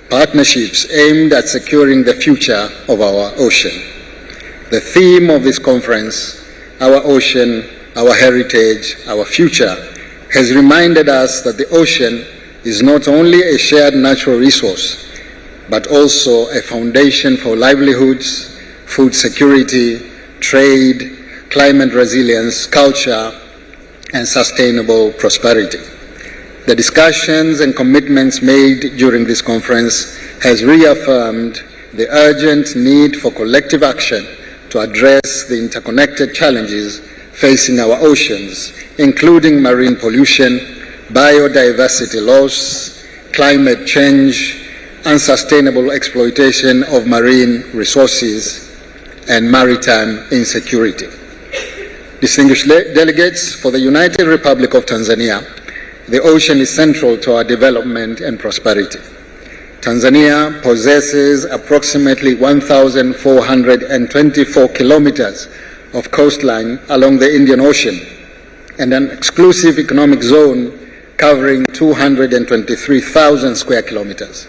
partnerships aimed at securing the future of our ocean. The theme of this conference, Our Ocean, Our Heritage, Our Future, has reminded us that the ocean is not only a shared natural resource, but also a foundation for livelihoods, food security, trade, climate resilience, culture, and sustainable prosperity. The discussions and commitments made during this conference has reaffirmed the urgent need for collective action to address the interconnected challenges facing our oceans, including marine pollution, biodiversity loss, climate change, unsustainable exploitation of marine resources, and maritime insecurity. Distinguished delegates, for the United Republic of Tanzania, the ocean is central to our development and prosperity. Tanzania possesses approximately 1,424 kilometers of coastline along the Indian Ocean and an exclusive economic zone covering 223,000 square kilometers.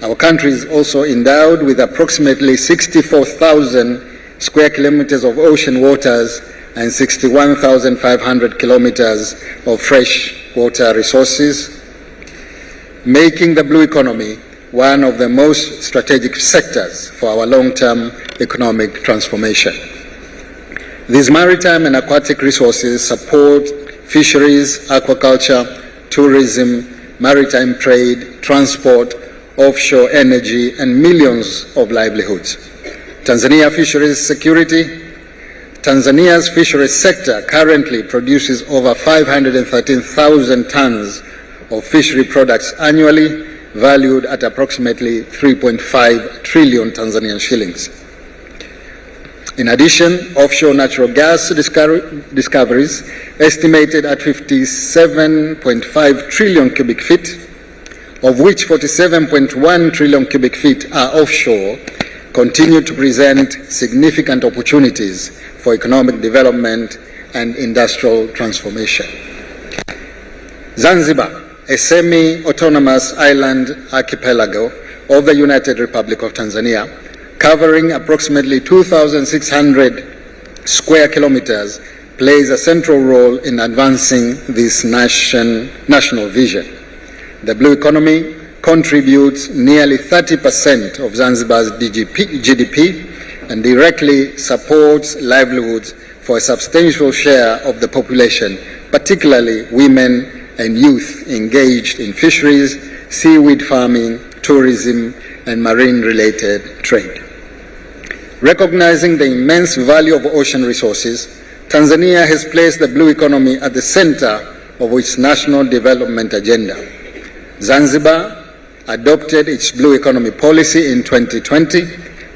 Our country is also endowed with approximately 64,000 square kilometers of ocean waters, and 61,500 kilometers of fresh water resources, making the blue economy one of the most strategic sectors for our long-term economic transformation. These maritime and aquatic resources support fisheries, aquaculture, tourism, maritime trade, transport, offshore energy, and millions of livelihoods. Tanzania's fisheries sector currently produces over 513,000 tons of fishery products annually, valued at approximately 3.5 trillion Tanzanian shillings. In addition, offshore natural gas discoveries, estimated at 57.5 trillion cubic feet, of which 47.1 trillion cubic feet are offshore, continue to present significant opportunities for economic development and industrial transformation. Zanzibar, a semi-autonomous island archipelago of the United Republic of Tanzania, covering approximately 2,600 square kilometers, plays a central role in advancing this national vision. The blue economy contributes nearly 30% of Zanzibar's GDP and directly supports livelihoods for a substantial share of the population, particularly women and youth engaged in fisheries, seaweed farming, tourism, and marine-related trade. Recognizing the immense value of ocean resources, Tanzania has placed the blue economy at the center of its national development agenda. Zanzibar adopted its blue economy policy in 2020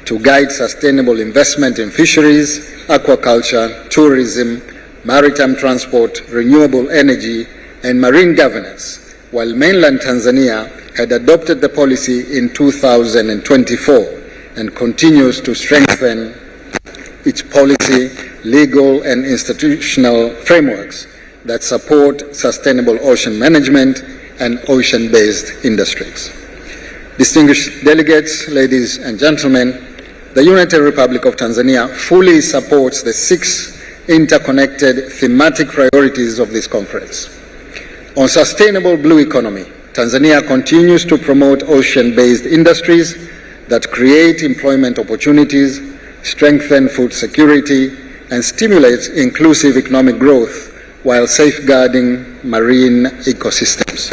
to guide sustainable investment in fisheries, aquaculture, tourism, maritime transport, renewable energy, and marine governance, while mainland Tanzania had adopted the policy in 2024 and continues to strengthen its policy, legal, and institutional frameworks that support sustainable ocean management and ocean-based industries. Distinguished delegates, ladies and gentlemen, the United Republic of Tanzania fully supports the 6 interconnected thematic priorities of this conference. On sustainable blue economy, Tanzania continues to promote ocean-based industries that create employment opportunities, strengthen food security, and stimulate inclusive economic growth while safeguarding marine ecosystems.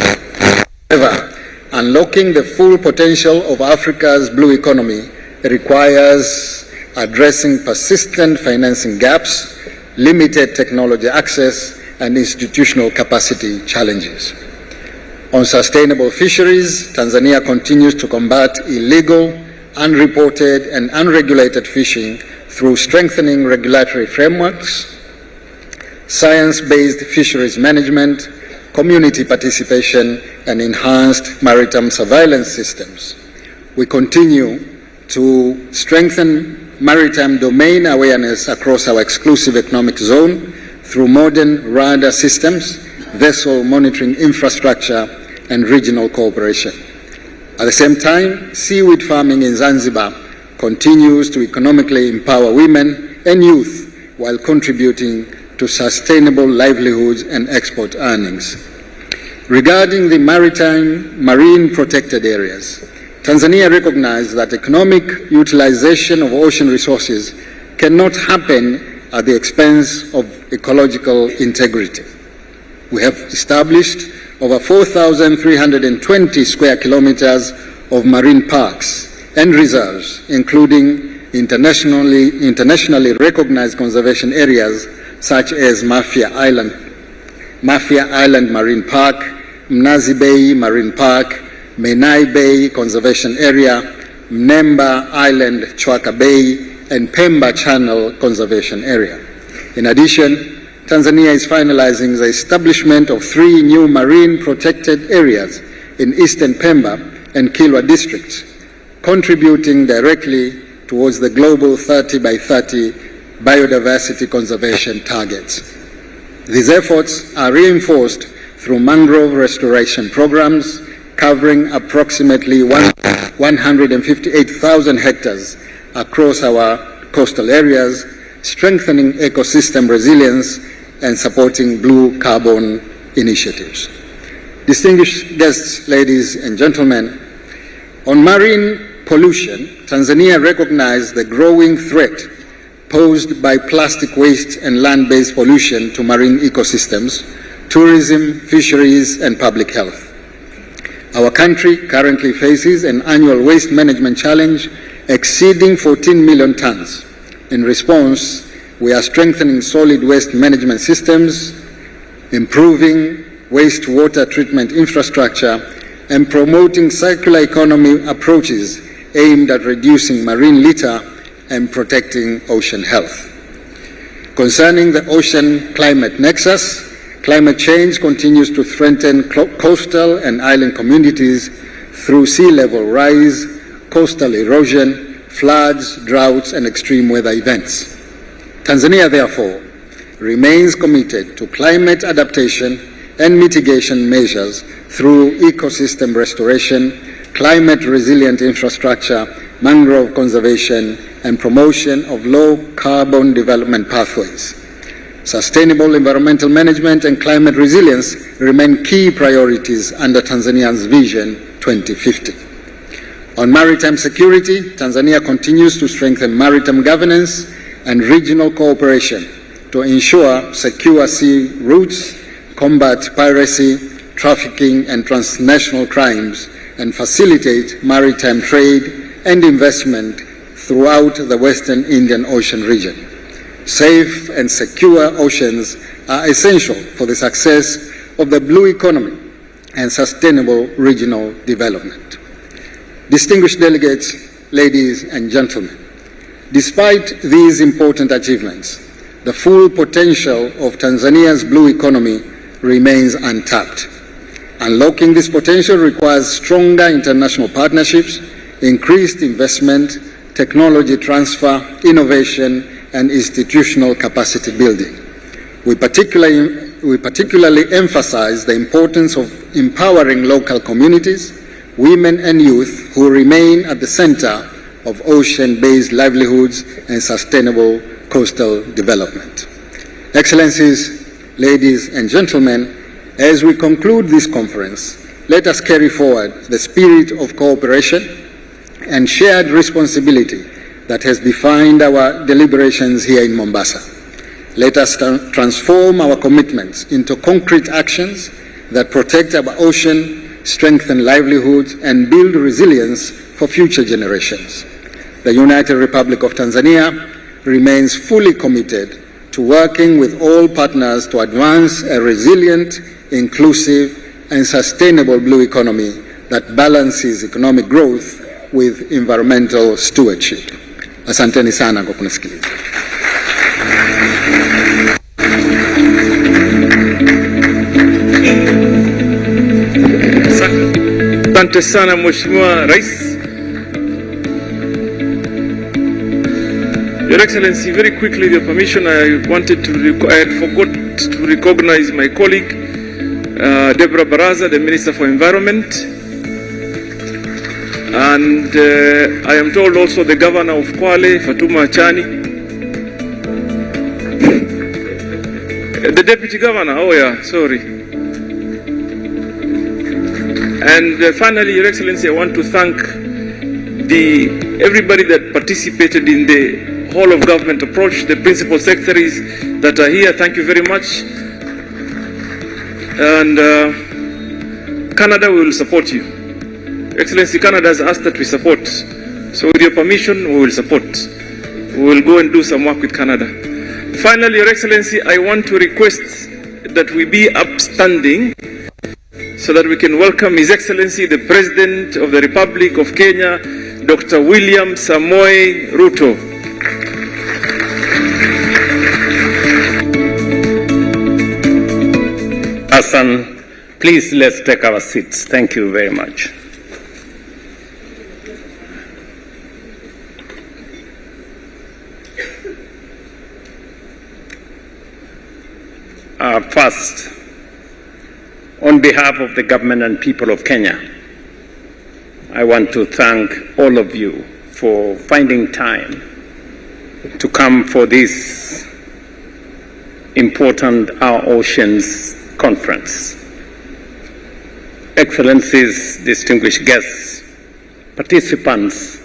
However, unlocking the full potential of Africa's blue economy requires addressing persistent financing gaps, limited technology access, and institutional capacity challenges. On sustainable fisheries, Tanzania continues to combat illegal, unreported, and unregulated fishing through strengthening regulatory frameworks, science-based fisheries management, community participation, and enhanced maritime surveillance systems. We continue to strengthen maritime domain awareness across our exclusive economic zone through modern radar systems, vessel monitoring infrastructure, and regional cooperation. At the same time, seaweed farming in Zanzibar continues to economically empower women and youth while contributing to sustainable livelihoods and export earnings. Regarding the marine protected areas, Tanzania recognized that economic utilization of ocean resources cannot happen at the expense of ecological integrity. We have established over 4,320 square kilometers of marine parks and reserves, including internationally recognized conservation areas such as Mafia Island Marine Park, Mnazi Bay Marine Park, Menai Bay Conservation Area, Mnemba Island Chwaka Bay, and Pemba Channel Conservation Area. In addition, Tanzania is finalizing the establishment of 3 new marine protected areas in eastern Pemba and Kilwa districts, contributing directly towards the global 30 by 30 biodiversity conservation targets. These efforts are reinforced through mangrove restoration programs covering approximately 158,000 hectares across our coastal areas, strengthening ecosystem resilience, and supporting blue carbon initiatives. Distinguished guests, ladies and gentlemen, on marine pollution, Tanzania recognized the growing threat posed by plastic waste and land-based pollution to marine ecosystems, tourism, fisheries, and public health. Our country currently faces an annual waste management challenge exceeding 14 million tons. In response, we are strengthening solid waste management systems, improving wastewater treatment infrastructure, and promoting circular economy approaches aimed at reducing marine litter and protecting ocean health. Concerning the ocean climate nexus, climate change continues to threaten coastal and island communities through sea level rise, coastal erosion, floods, droughts, and extreme weather events. Tanzania, therefore, remains committed to climate adaptation and mitigation measures through ecosystem restoration, climate resilient infrastructure, mangrove conservation, and promotion of low carbon development pathways. Sustainable environmental management and climate resilience remain key priorities under Tanzania's Vision 2050. On maritime security, Tanzania continues to strengthen maritime governance and regional cooperation to ensure secure sea routes, combat piracy, trafficking, and transnational crimes, and facilitate maritime trade and investment throughout the Western Indian Ocean region. Safe and secure oceans are essential for the success of the blue economy and sustainable regional development. Distinguished delegates, ladies and gentlemen, despite these important achievements, the full potential of Tanzania's blue economy remains untapped. Unlocking this potential requires stronger international partnerships, increased investment, technology transfer, innovation, and institutional capacity building. We particularly emphasize the importance of empowering local communities, women and youth who remain at the center of ocean-based livelihoods and sustainable coastal development. Excellencies, ladies and gentlemen, as we conclude this conference, let us carry forward the spirit of cooperation and shared responsibility that has defined our deliberations here in Mombasa. Let us transform our commitments into concrete actions that protect our ocean, strengthen livelihoods, and build resilience for future generations. The United Republic of Tanzania remains fully committed to working with all partners to advance a resilient, inclusive, and sustainable blue economy that balances economic growth with environmental stewardship. Asanteni sana kwa kunisikiliza. Asante sana Mheshimiwa Rais. Your Excellency, very quickly, with your permission, I had forgot to recognize my colleague, Deborah Baraza, the Minister for Environment. And I am told also the Governor of Kwale, Fatuma Achani. The Deputy Governor, oh yeah, sorry. And finally, Your Excellency, I want to thank everybody that participated in the whole of government approach, the principal secretaries that are here, thank you very much. And Canada, we will support you. Excellency, Canada has asked that we support. So with your permission, we will support. We will go and do some work with Canada. Finally, Your Excellency, I want to request that we be upstanding so that we can welcome His Excellency, the President of the Republic of Kenya, Dr. William Samoei Ruto. Hassan, please let's take our seats. Thank you very much. First, on behalf of the government and people of Kenya, I want to thank all of you for finding time to come for this important Our Oceans conference. Excellencies, distinguished guests, participants,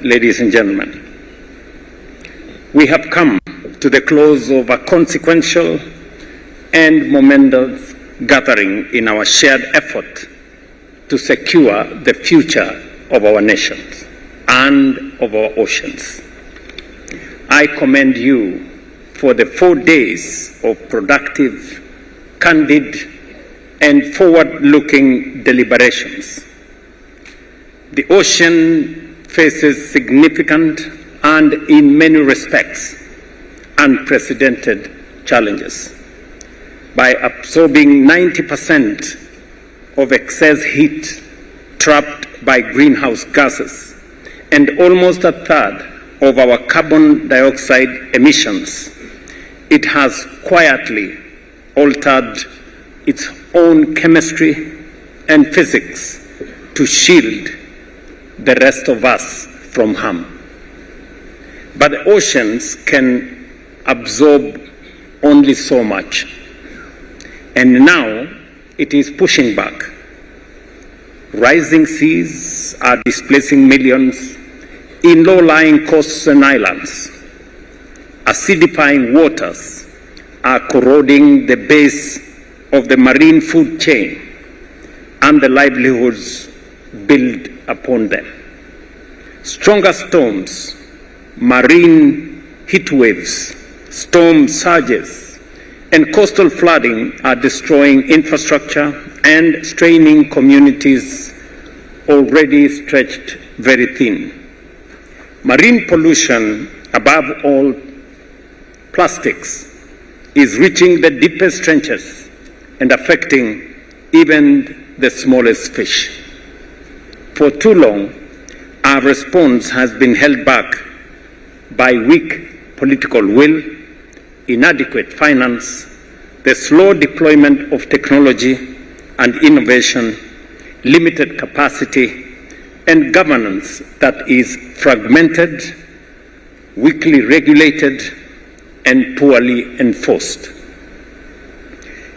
ladies and gentlemen, we have come to the close of a consequential and momentous gathering in our shared effort to secure the future of our nations and of our oceans. I commend you for the 4 days of productive, candid, and forward-looking deliberations. The ocean faces significant and, in many respects, unprecedented challenges. By absorbing 90% of excess heat trapped by greenhouse gases and almost a third of our carbon dioxide emissions, it has quietly altered its own chemistry and physics to shield the rest of us from harm. But the oceans can absorb only so much. And now it is pushing back. Rising seas are displacing millions in low-lying coasts and islands. Acidifying waters are corroding the base of the marine food chain and the livelihoods built upon them. Stronger storms, marine heat waves, storm surges, and coastal flooding are destroying infrastructure and straining communities already stretched very thin. Marine pollution, above all plastics, is reaching the deepest trenches and affecting even the smallest fish. For too long, our response has been held back by weak political will, inadequate finance, the slow deployment of technology and innovation, limited capacity, and governance that is fragmented, weakly regulated, and poorly enforced.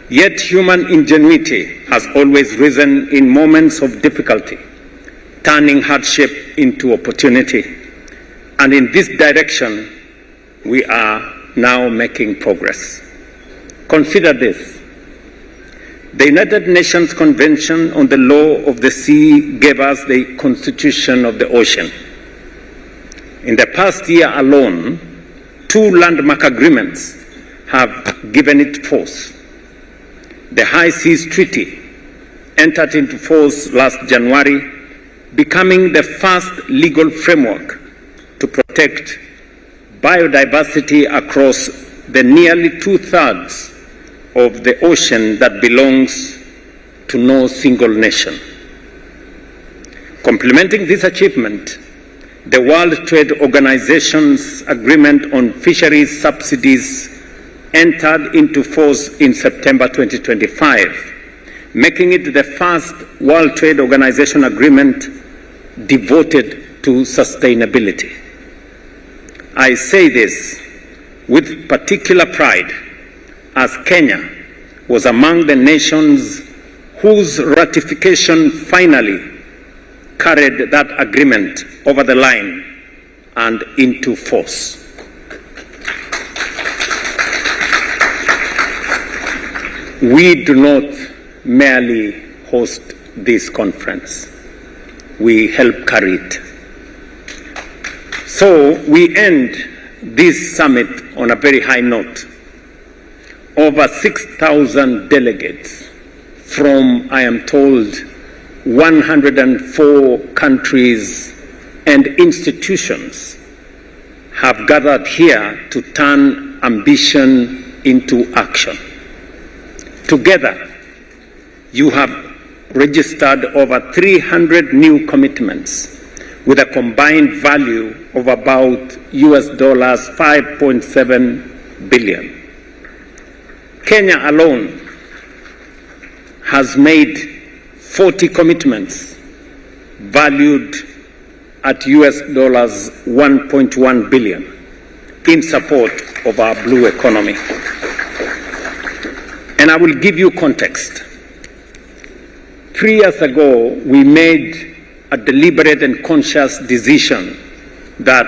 Yet human ingenuity has always risen in moments of difficulty, turning hardship into opportunity. And in this direction, we are now making progress. Consider this. The United Nations Convention on the Law of the Sea gave us the Constitution of the Ocean. In the past year alone, 2 landmark agreements have given it force. The High Seas Treaty entered into force last January, becoming the first legal framework to protect biodiversity across the nearly 2/3 of the ocean that belongs to no single nation. Complementing this achievement, the World Trade Organization's agreement on fisheries subsidies entered into force in September 2025, making it the first World Trade Organization agreement devoted to sustainability. I say this with particular pride, as Kenya was among the nations whose ratification finally carried that agreement over the line and into force. We do not merely host this conference, we help carry it. So we end this summit on a very high note. Over 6,000 delegates from, I am told, 104 countries and institutions have gathered here to turn ambition into action. Together, you have registered over 300 new commitments with a combined value of about US$ 5.7 billion. Kenya alone has made 40 commitments valued at US$ 1.1 billion, in support of our blue economy. And I will give you context. 3 years ago, we made a deliberate and conscious decision that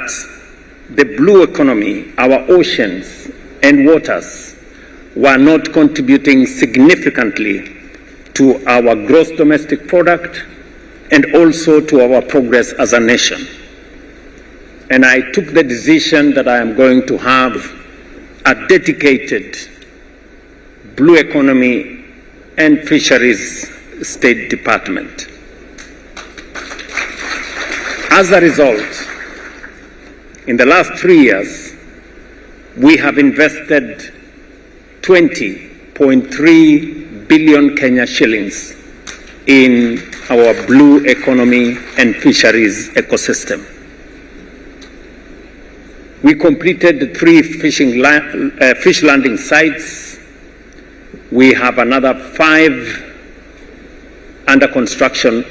the blue economy, our oceans and waters, were not contributing significantly to our gross domestic product and also to our progress as a nation. And I took the decision that I am going to have a dedicated blue economy and fisheries State Department. As a result, in the last 3 years, we have invested 20.3 billion Kenya shillings in our blue economy and fisheries ecosystem. We completed 3 fish landing sites. We have another 5 under construction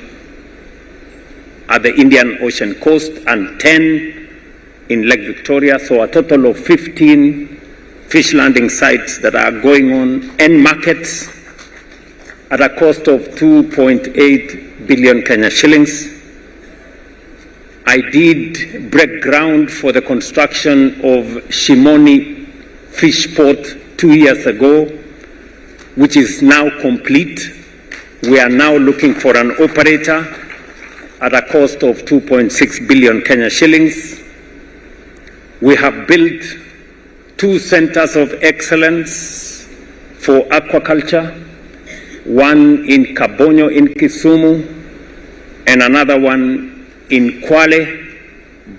at the Indian Ocean coast and 10 in Lake Victoria, so a total of 15 fish landing sites that are going on, and markets at a cost of 2.8 billion Kenya shillings. I did break ground for the construction of Shimoni Fish Port 2 years ago, which is now complete. We are now looking for an operator at a cost of 2.6 billion Kenya shillings. We have built 2 centers of excellence for aquaculture, one in Kabonyo in Kisumu and another one in Kwale,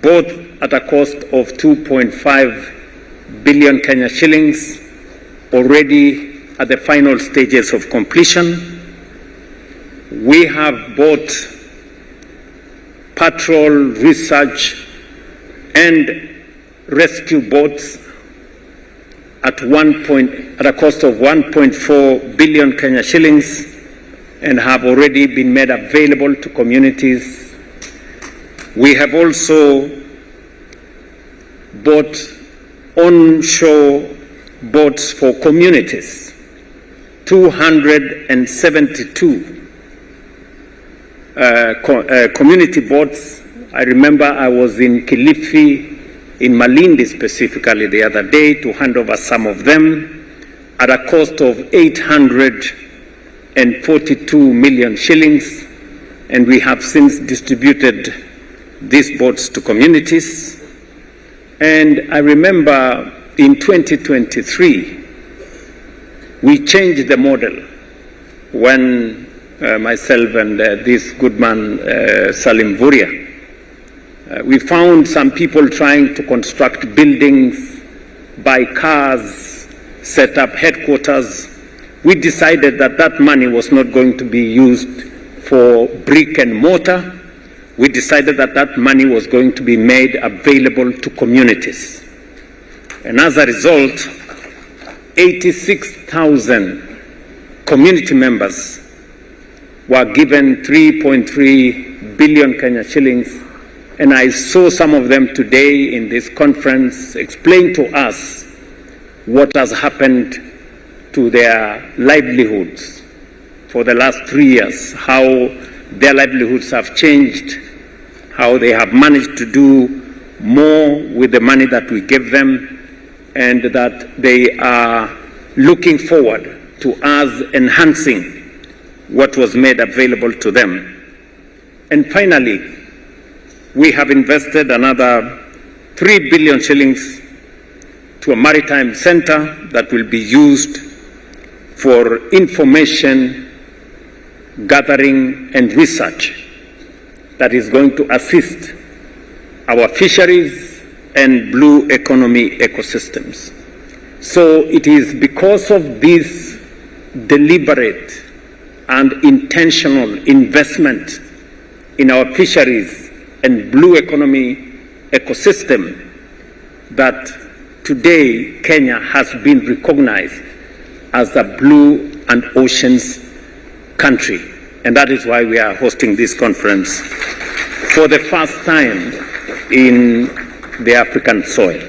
both at a cost of 2.5 billion Kenya shillings, already at the final stages of completion. We have bought patrol, research, and rescue boats at a cost of 1.4 billion Kenya shillings and have already been made available to communities. We have also bought onshore boats for communities, 272 community boats. I remember I was in Kilifi, in Malindi specifically the other day, to hand over some of them at a cost of 842 million shillings, and we have since distributed these boats to communities. And I remember in 2023, we changed the model when myself and this good man, Salim Vuria, we found some people trying to construct buildings, buy cars, set up headquarters. We decided that that money was not going to be used for brick and mortar. We decided that that money was going to be made available to communities. And as a result, 86,000 community members were given 3.3 billion Kenya shillings. And I saw some of them today in this conference explain to us what has happened to their livelihoods for the last 3 years, how their livelihoods have changed, how they have managed to do more with the money that we give them, and that they are looking forward to us enhancing what was made available to them. And finally, we have invested another 3 billion shillings to a maritime center that will be used for information gathering and research that is going to assist our fisheries and blue economy ecosystems. So it is because of this deliberate and intentional investment in our fisheries and blue economy ecosystem that today Kenya has been recognized as a blue and oceans country. And that is why we are hosting this conference for the first time in the African soil.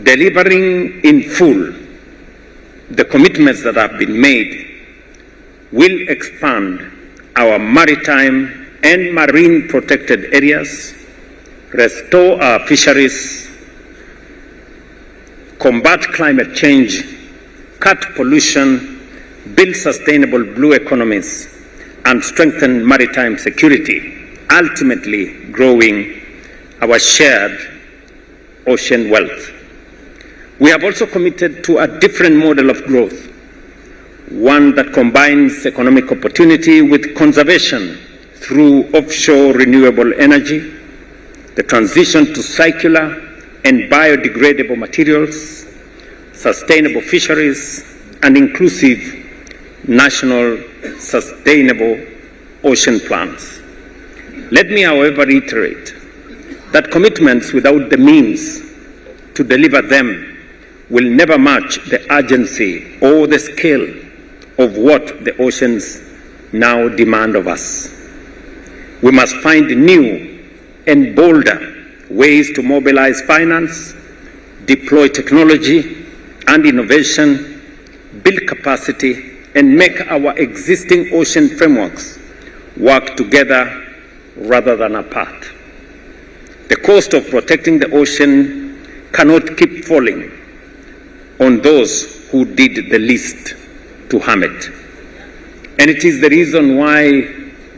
delivering in full the commitments that have been made will expand our maritime and marine protected areas, restore our fisheries, combat climate change, cut pollution, build sustainable blue economies, and strengthen maritime security, ultimately growing our shared ocean wealth. We have also committed to a different model of growth, one that combines economic opportunity with conservation through offshore renewable energy, the transition to circular and biodegradable materials, sustainable fisheries, and inclusive national sustainable ocean plans. Let me, however, reiterate that commitments without the means to deliver them will never match the urgency or the scale of what the oceans now demand of us. We must find new and bolder ways to mobilize finance, deploy technology and innovation, build capacity, and make our existing ocean frameworks work together rather than apart. The cost of protecting the ocean cannot keep falling on those who did the least to harm it. And it is the reason why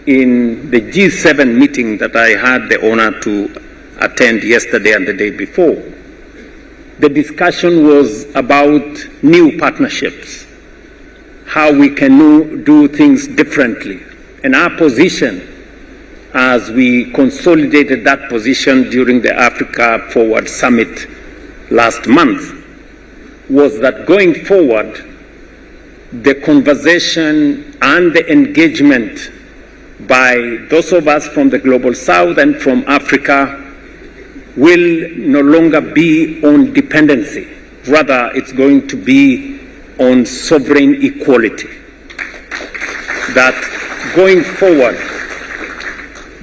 in the G7 meeting that I had the honor to attend yesterday and the day before, the discussion was about new partnerships, how we can do things differently. And our position, as we consolidated that position during the Africa Forward Summit last month, was that going forward, the conversation and the engagement by those of us from the Global South and from Africa will no longer be on dependency. Rather, it's going to be on sovereign equality. That going forward,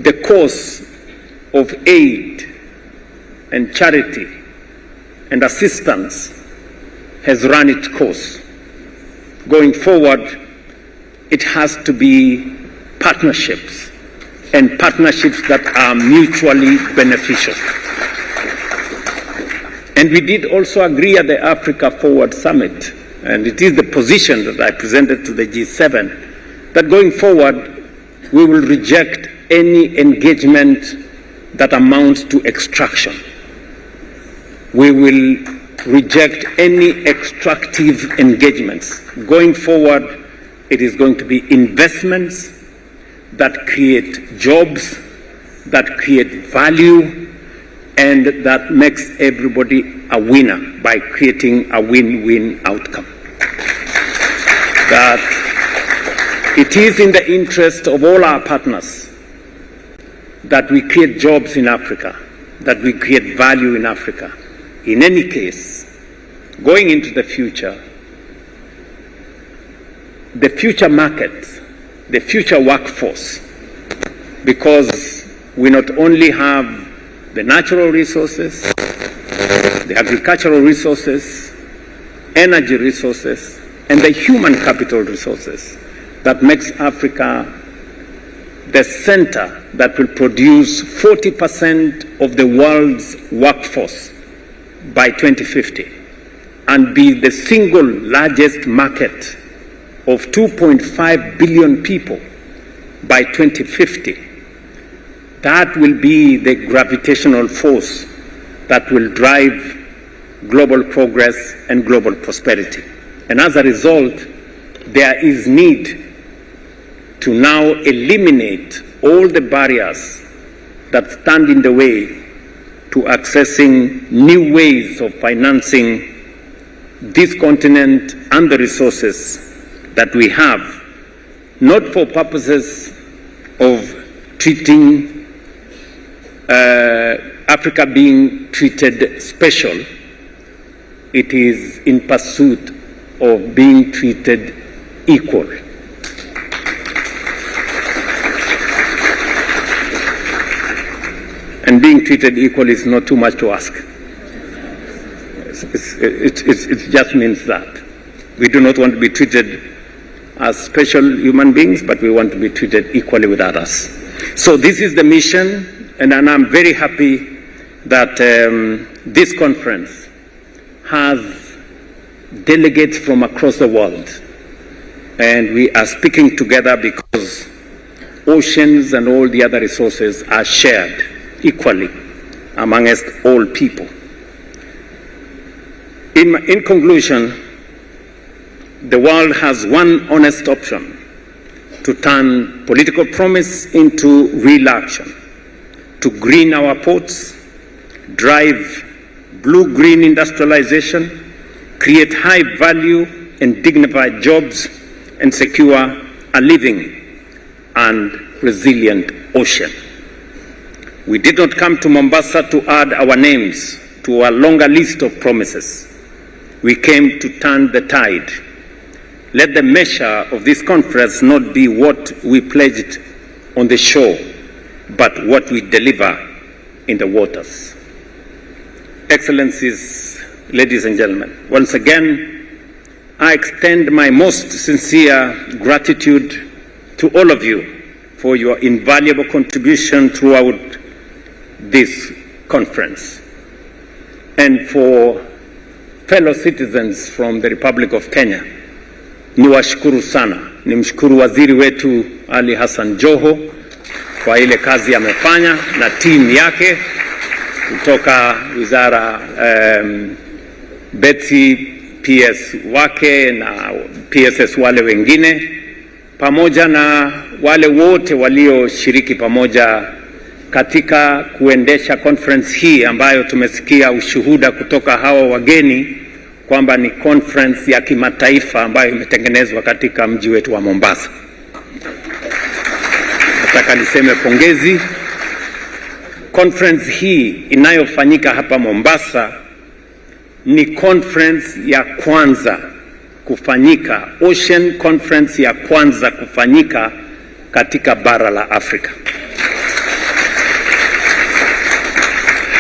the course of aid and charity and assistance has run its course. Going forward, it has to be partnerships, and partnerships that are mutually beneficial. And we did also agree at the Africa Forward Summit, and it is the position that I presented to the G7, that going forward, we will reject any engagement that amounts to extraction. We will reject any extractive engagements. Going forward, it is going to be investments that create jobs, that create value, and that makes everybody a winner by creating a win-win outcome. That it is in the interest of all our partners that we create jobs in Africa, that we create value in Africa. In any case, going into the future market, the future workforce, because we not only have the natural resources, the agricultural resources, energy resources, and the human capital resources that makes Africa the center that will produce 40% of the world's workforce by 2050 and be the single largest market of 2.5 billion people by 2050. That will be the gravitational force that will drive global progress and global prosperity. And as a result, there is need to now eliminate all the barriers that stand in the way to accessing new ways of financing this continent and the resources that we have, not for purposes of treating Africa being treated special. It is in pursuit of being treated equal. And being treated equal is not too much to ask. It just means that. We do not want to be treated as special human beings, but we want to be treated equally with others. So this is the mission, and I'm very happy that this conference has delegates from across the world. And we are speaking together because oceans and all the other resources are shared equally amongst all people. In conclusion, the world has one honest option: to turn political promise into real action, to green our ports, drive blue-green industrialization, create high-value and dignified jobs, and secure a living and resilient ocean. We did not come to Mombasa to add our names to a longer list of promises. We came to turn the tide. Let the measure of this conference not be what we pledged on the shore, but what we deliver in the waters. Excellencies, ladies and gentlemen, once again, I extend my most sincere gratitude to all of you for your invaluable contribution throughout this conference, and for fellow citizens from the Republic of Kenya. Niwashukuru sana. Nimshukuru waziri wetu Ali Hassan Joho kwa ile kazi amefanya na timu yake kutoka wizara Betsy, PS wake na PSS wale wengine, pamoja na wale wote walioshiriki pamoja katika kuendesha conference hii ambayo tumesikia ushuhuda kutoka hawa wageni kwamba ni conference ya kimataifa ambayo imetengenezwa katika mji wetu wa Mombasa. Nataka niseme pongezi. Conference hii inayofanyika hapa Mombasa ni conference ya kwanza kufanyika, Ocean Conference ya kwanza kufanyika katika bara la Afrika.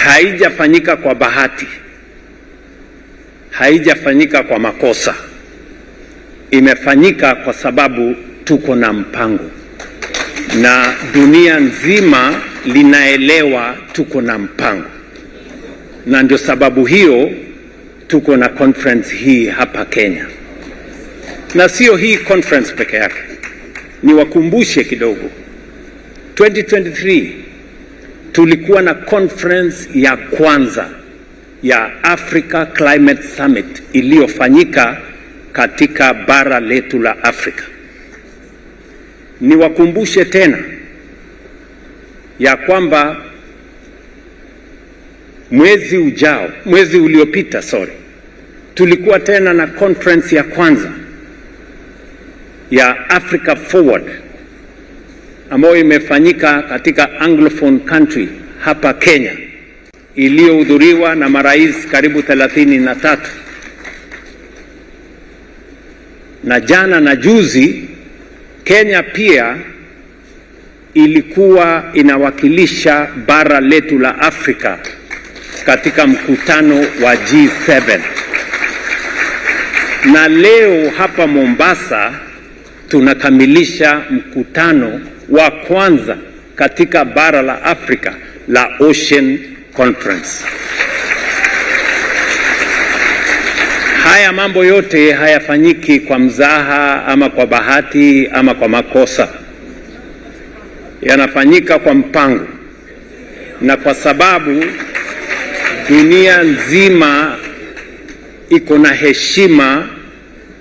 Haijafanyika kwa bahati, haijafanyika kwa makosa. Imefanyika kwa sababu tuko na mpango, na dunia nzima linaelewa tuko na mpango, na ndio sababu hiyo tuko na conference hii hapa Kenya. Na sio hii conference peke yake, niwakumbushe kidogo. 2023 tulikuwa na conference ya kwanza ya Africa Climate Summit iliyofanyika katika bara letu la Afrika. Niwakumbushe tena ya kwamba mwezi uliopita tulikuwa tena na conference ya kwanza ya Africa Forward ambayo imefanyika katika Anglophone country hapa Kenya, iliyohudhuriwa na marais karibu 33. Na jana na juzi Kenya pia ilikuwa inawakilisha bara letu la Afrika katika mkutano wa G7. Na leo hapa Mombasa tunakamilisha mkutano wa kwanza katika bara la Afrika la Ocean Conference. Haya mambo yote hayafanyiki kwa mzaha ama kwa bahati ama kwa makosa. Yanafanyika kwa mpango, na kwa sababu dunia nzima iko na heshima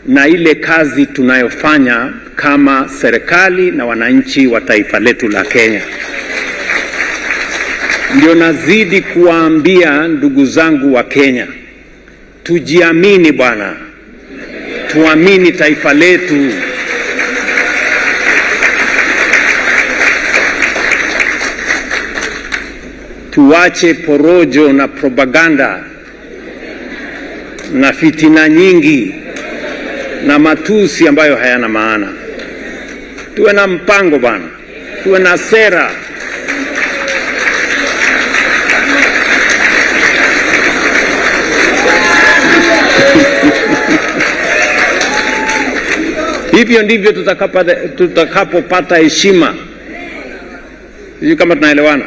na ile kazi tunayofanya kama serikali na wananchi wa taifa letu la Kenya. Ndio nazidi kuwaambia ndugu zangu wa Kenya, tujiamini bwana, tuamini taifa letu. Tuache porojo na propaganda na fitina nyingi na matusi ambayo hayana maana. Tuwe na mpango bwana, tuwe na sera. Hivyo ndivyo tutakapopata heshima. Sijui kama tunaelewana.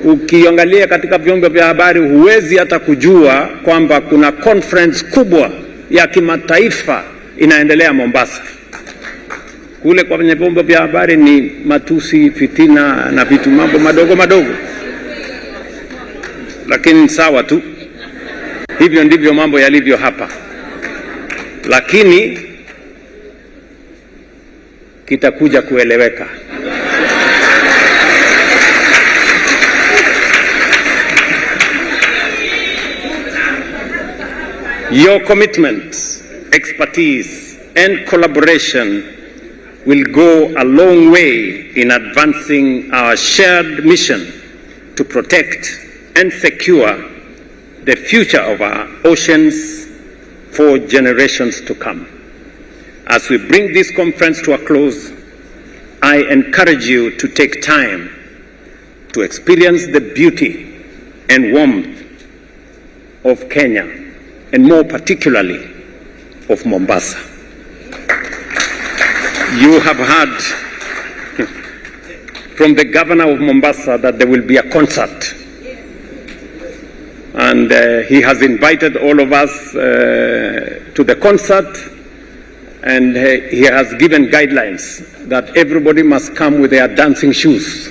Ukiangalia katika vyombo vya habari huwezi hata kujua kwamba kuna conference kubwa ya kimataifa inaendelea Mombasa. Kule kwenye vyombo vya habari ni matusi, fitina na vitu mambo madogo madogo. Lakini sawa tu. Hivyo ndivyo mambo yalivyo hapa. Lakini kitakuja kueleweka. Your commitment, expertise, and collaboration will go a long way in advancing our shared mission to protect and secure the future of our oceans for generations to come. As we bring this conference to a close, I encourage you to take time to experience the beauty and warmth of Kenya, and more particularly of Mombasa. You have heard from the governor of Mombasa that there will be a concert. And he has invited all of us to the concert, and he has given guidelines that everybody must come with their dancing shoes.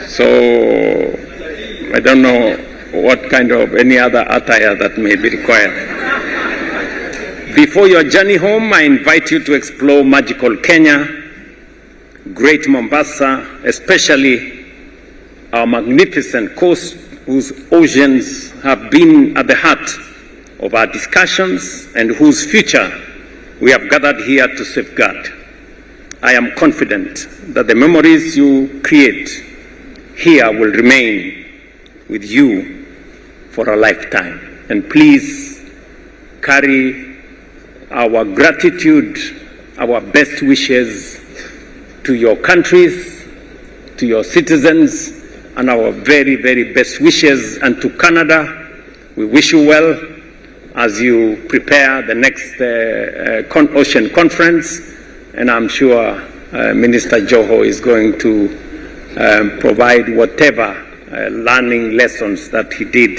So I don't know what kind of any other attire that may be required. Before your journey home, I invite you to explore magical Kenya, great Mombasa, especially our magnificent coast, whose oceans have been at the heart of our discussions and whose future we have gathered here to safeguard. I am confident that the memories you create here will remain with you for a lifetime. And please carry our gratitude, our best wishes to your countries, to your citizens, and our very, very best wishes. And to Canada, we wish you well as you prepare the next Ocean Conference. And I'm sure Minister Joho is going to provide whatever learning lessons that he did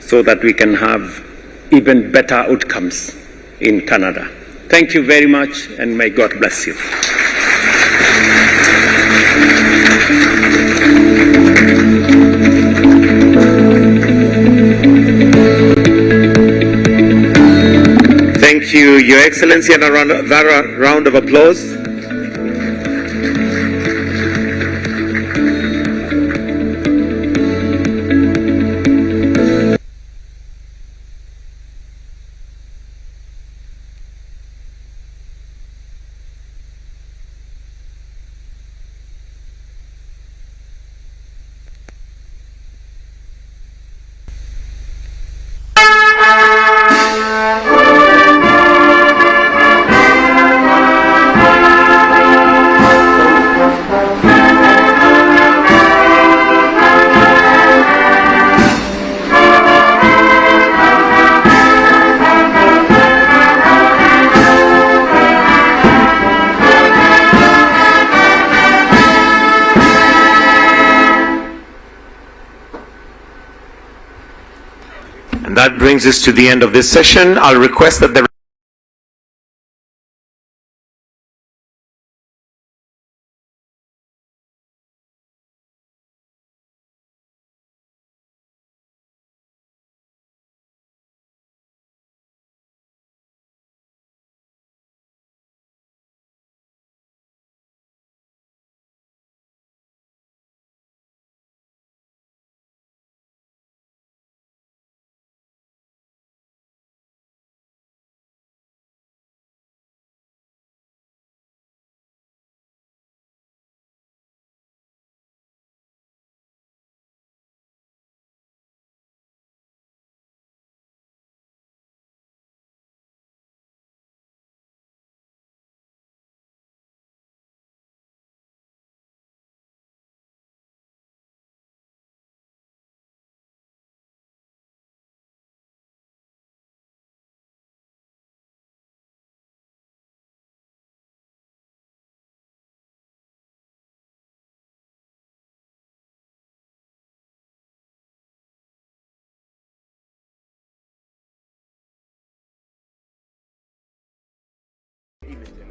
so that we can have even better outcomes in Canada. Thank you very much, and may God bless you. Thank you, Your Excellency, and a round of applause. That brings us to the end of this session. I'll request that the Amen.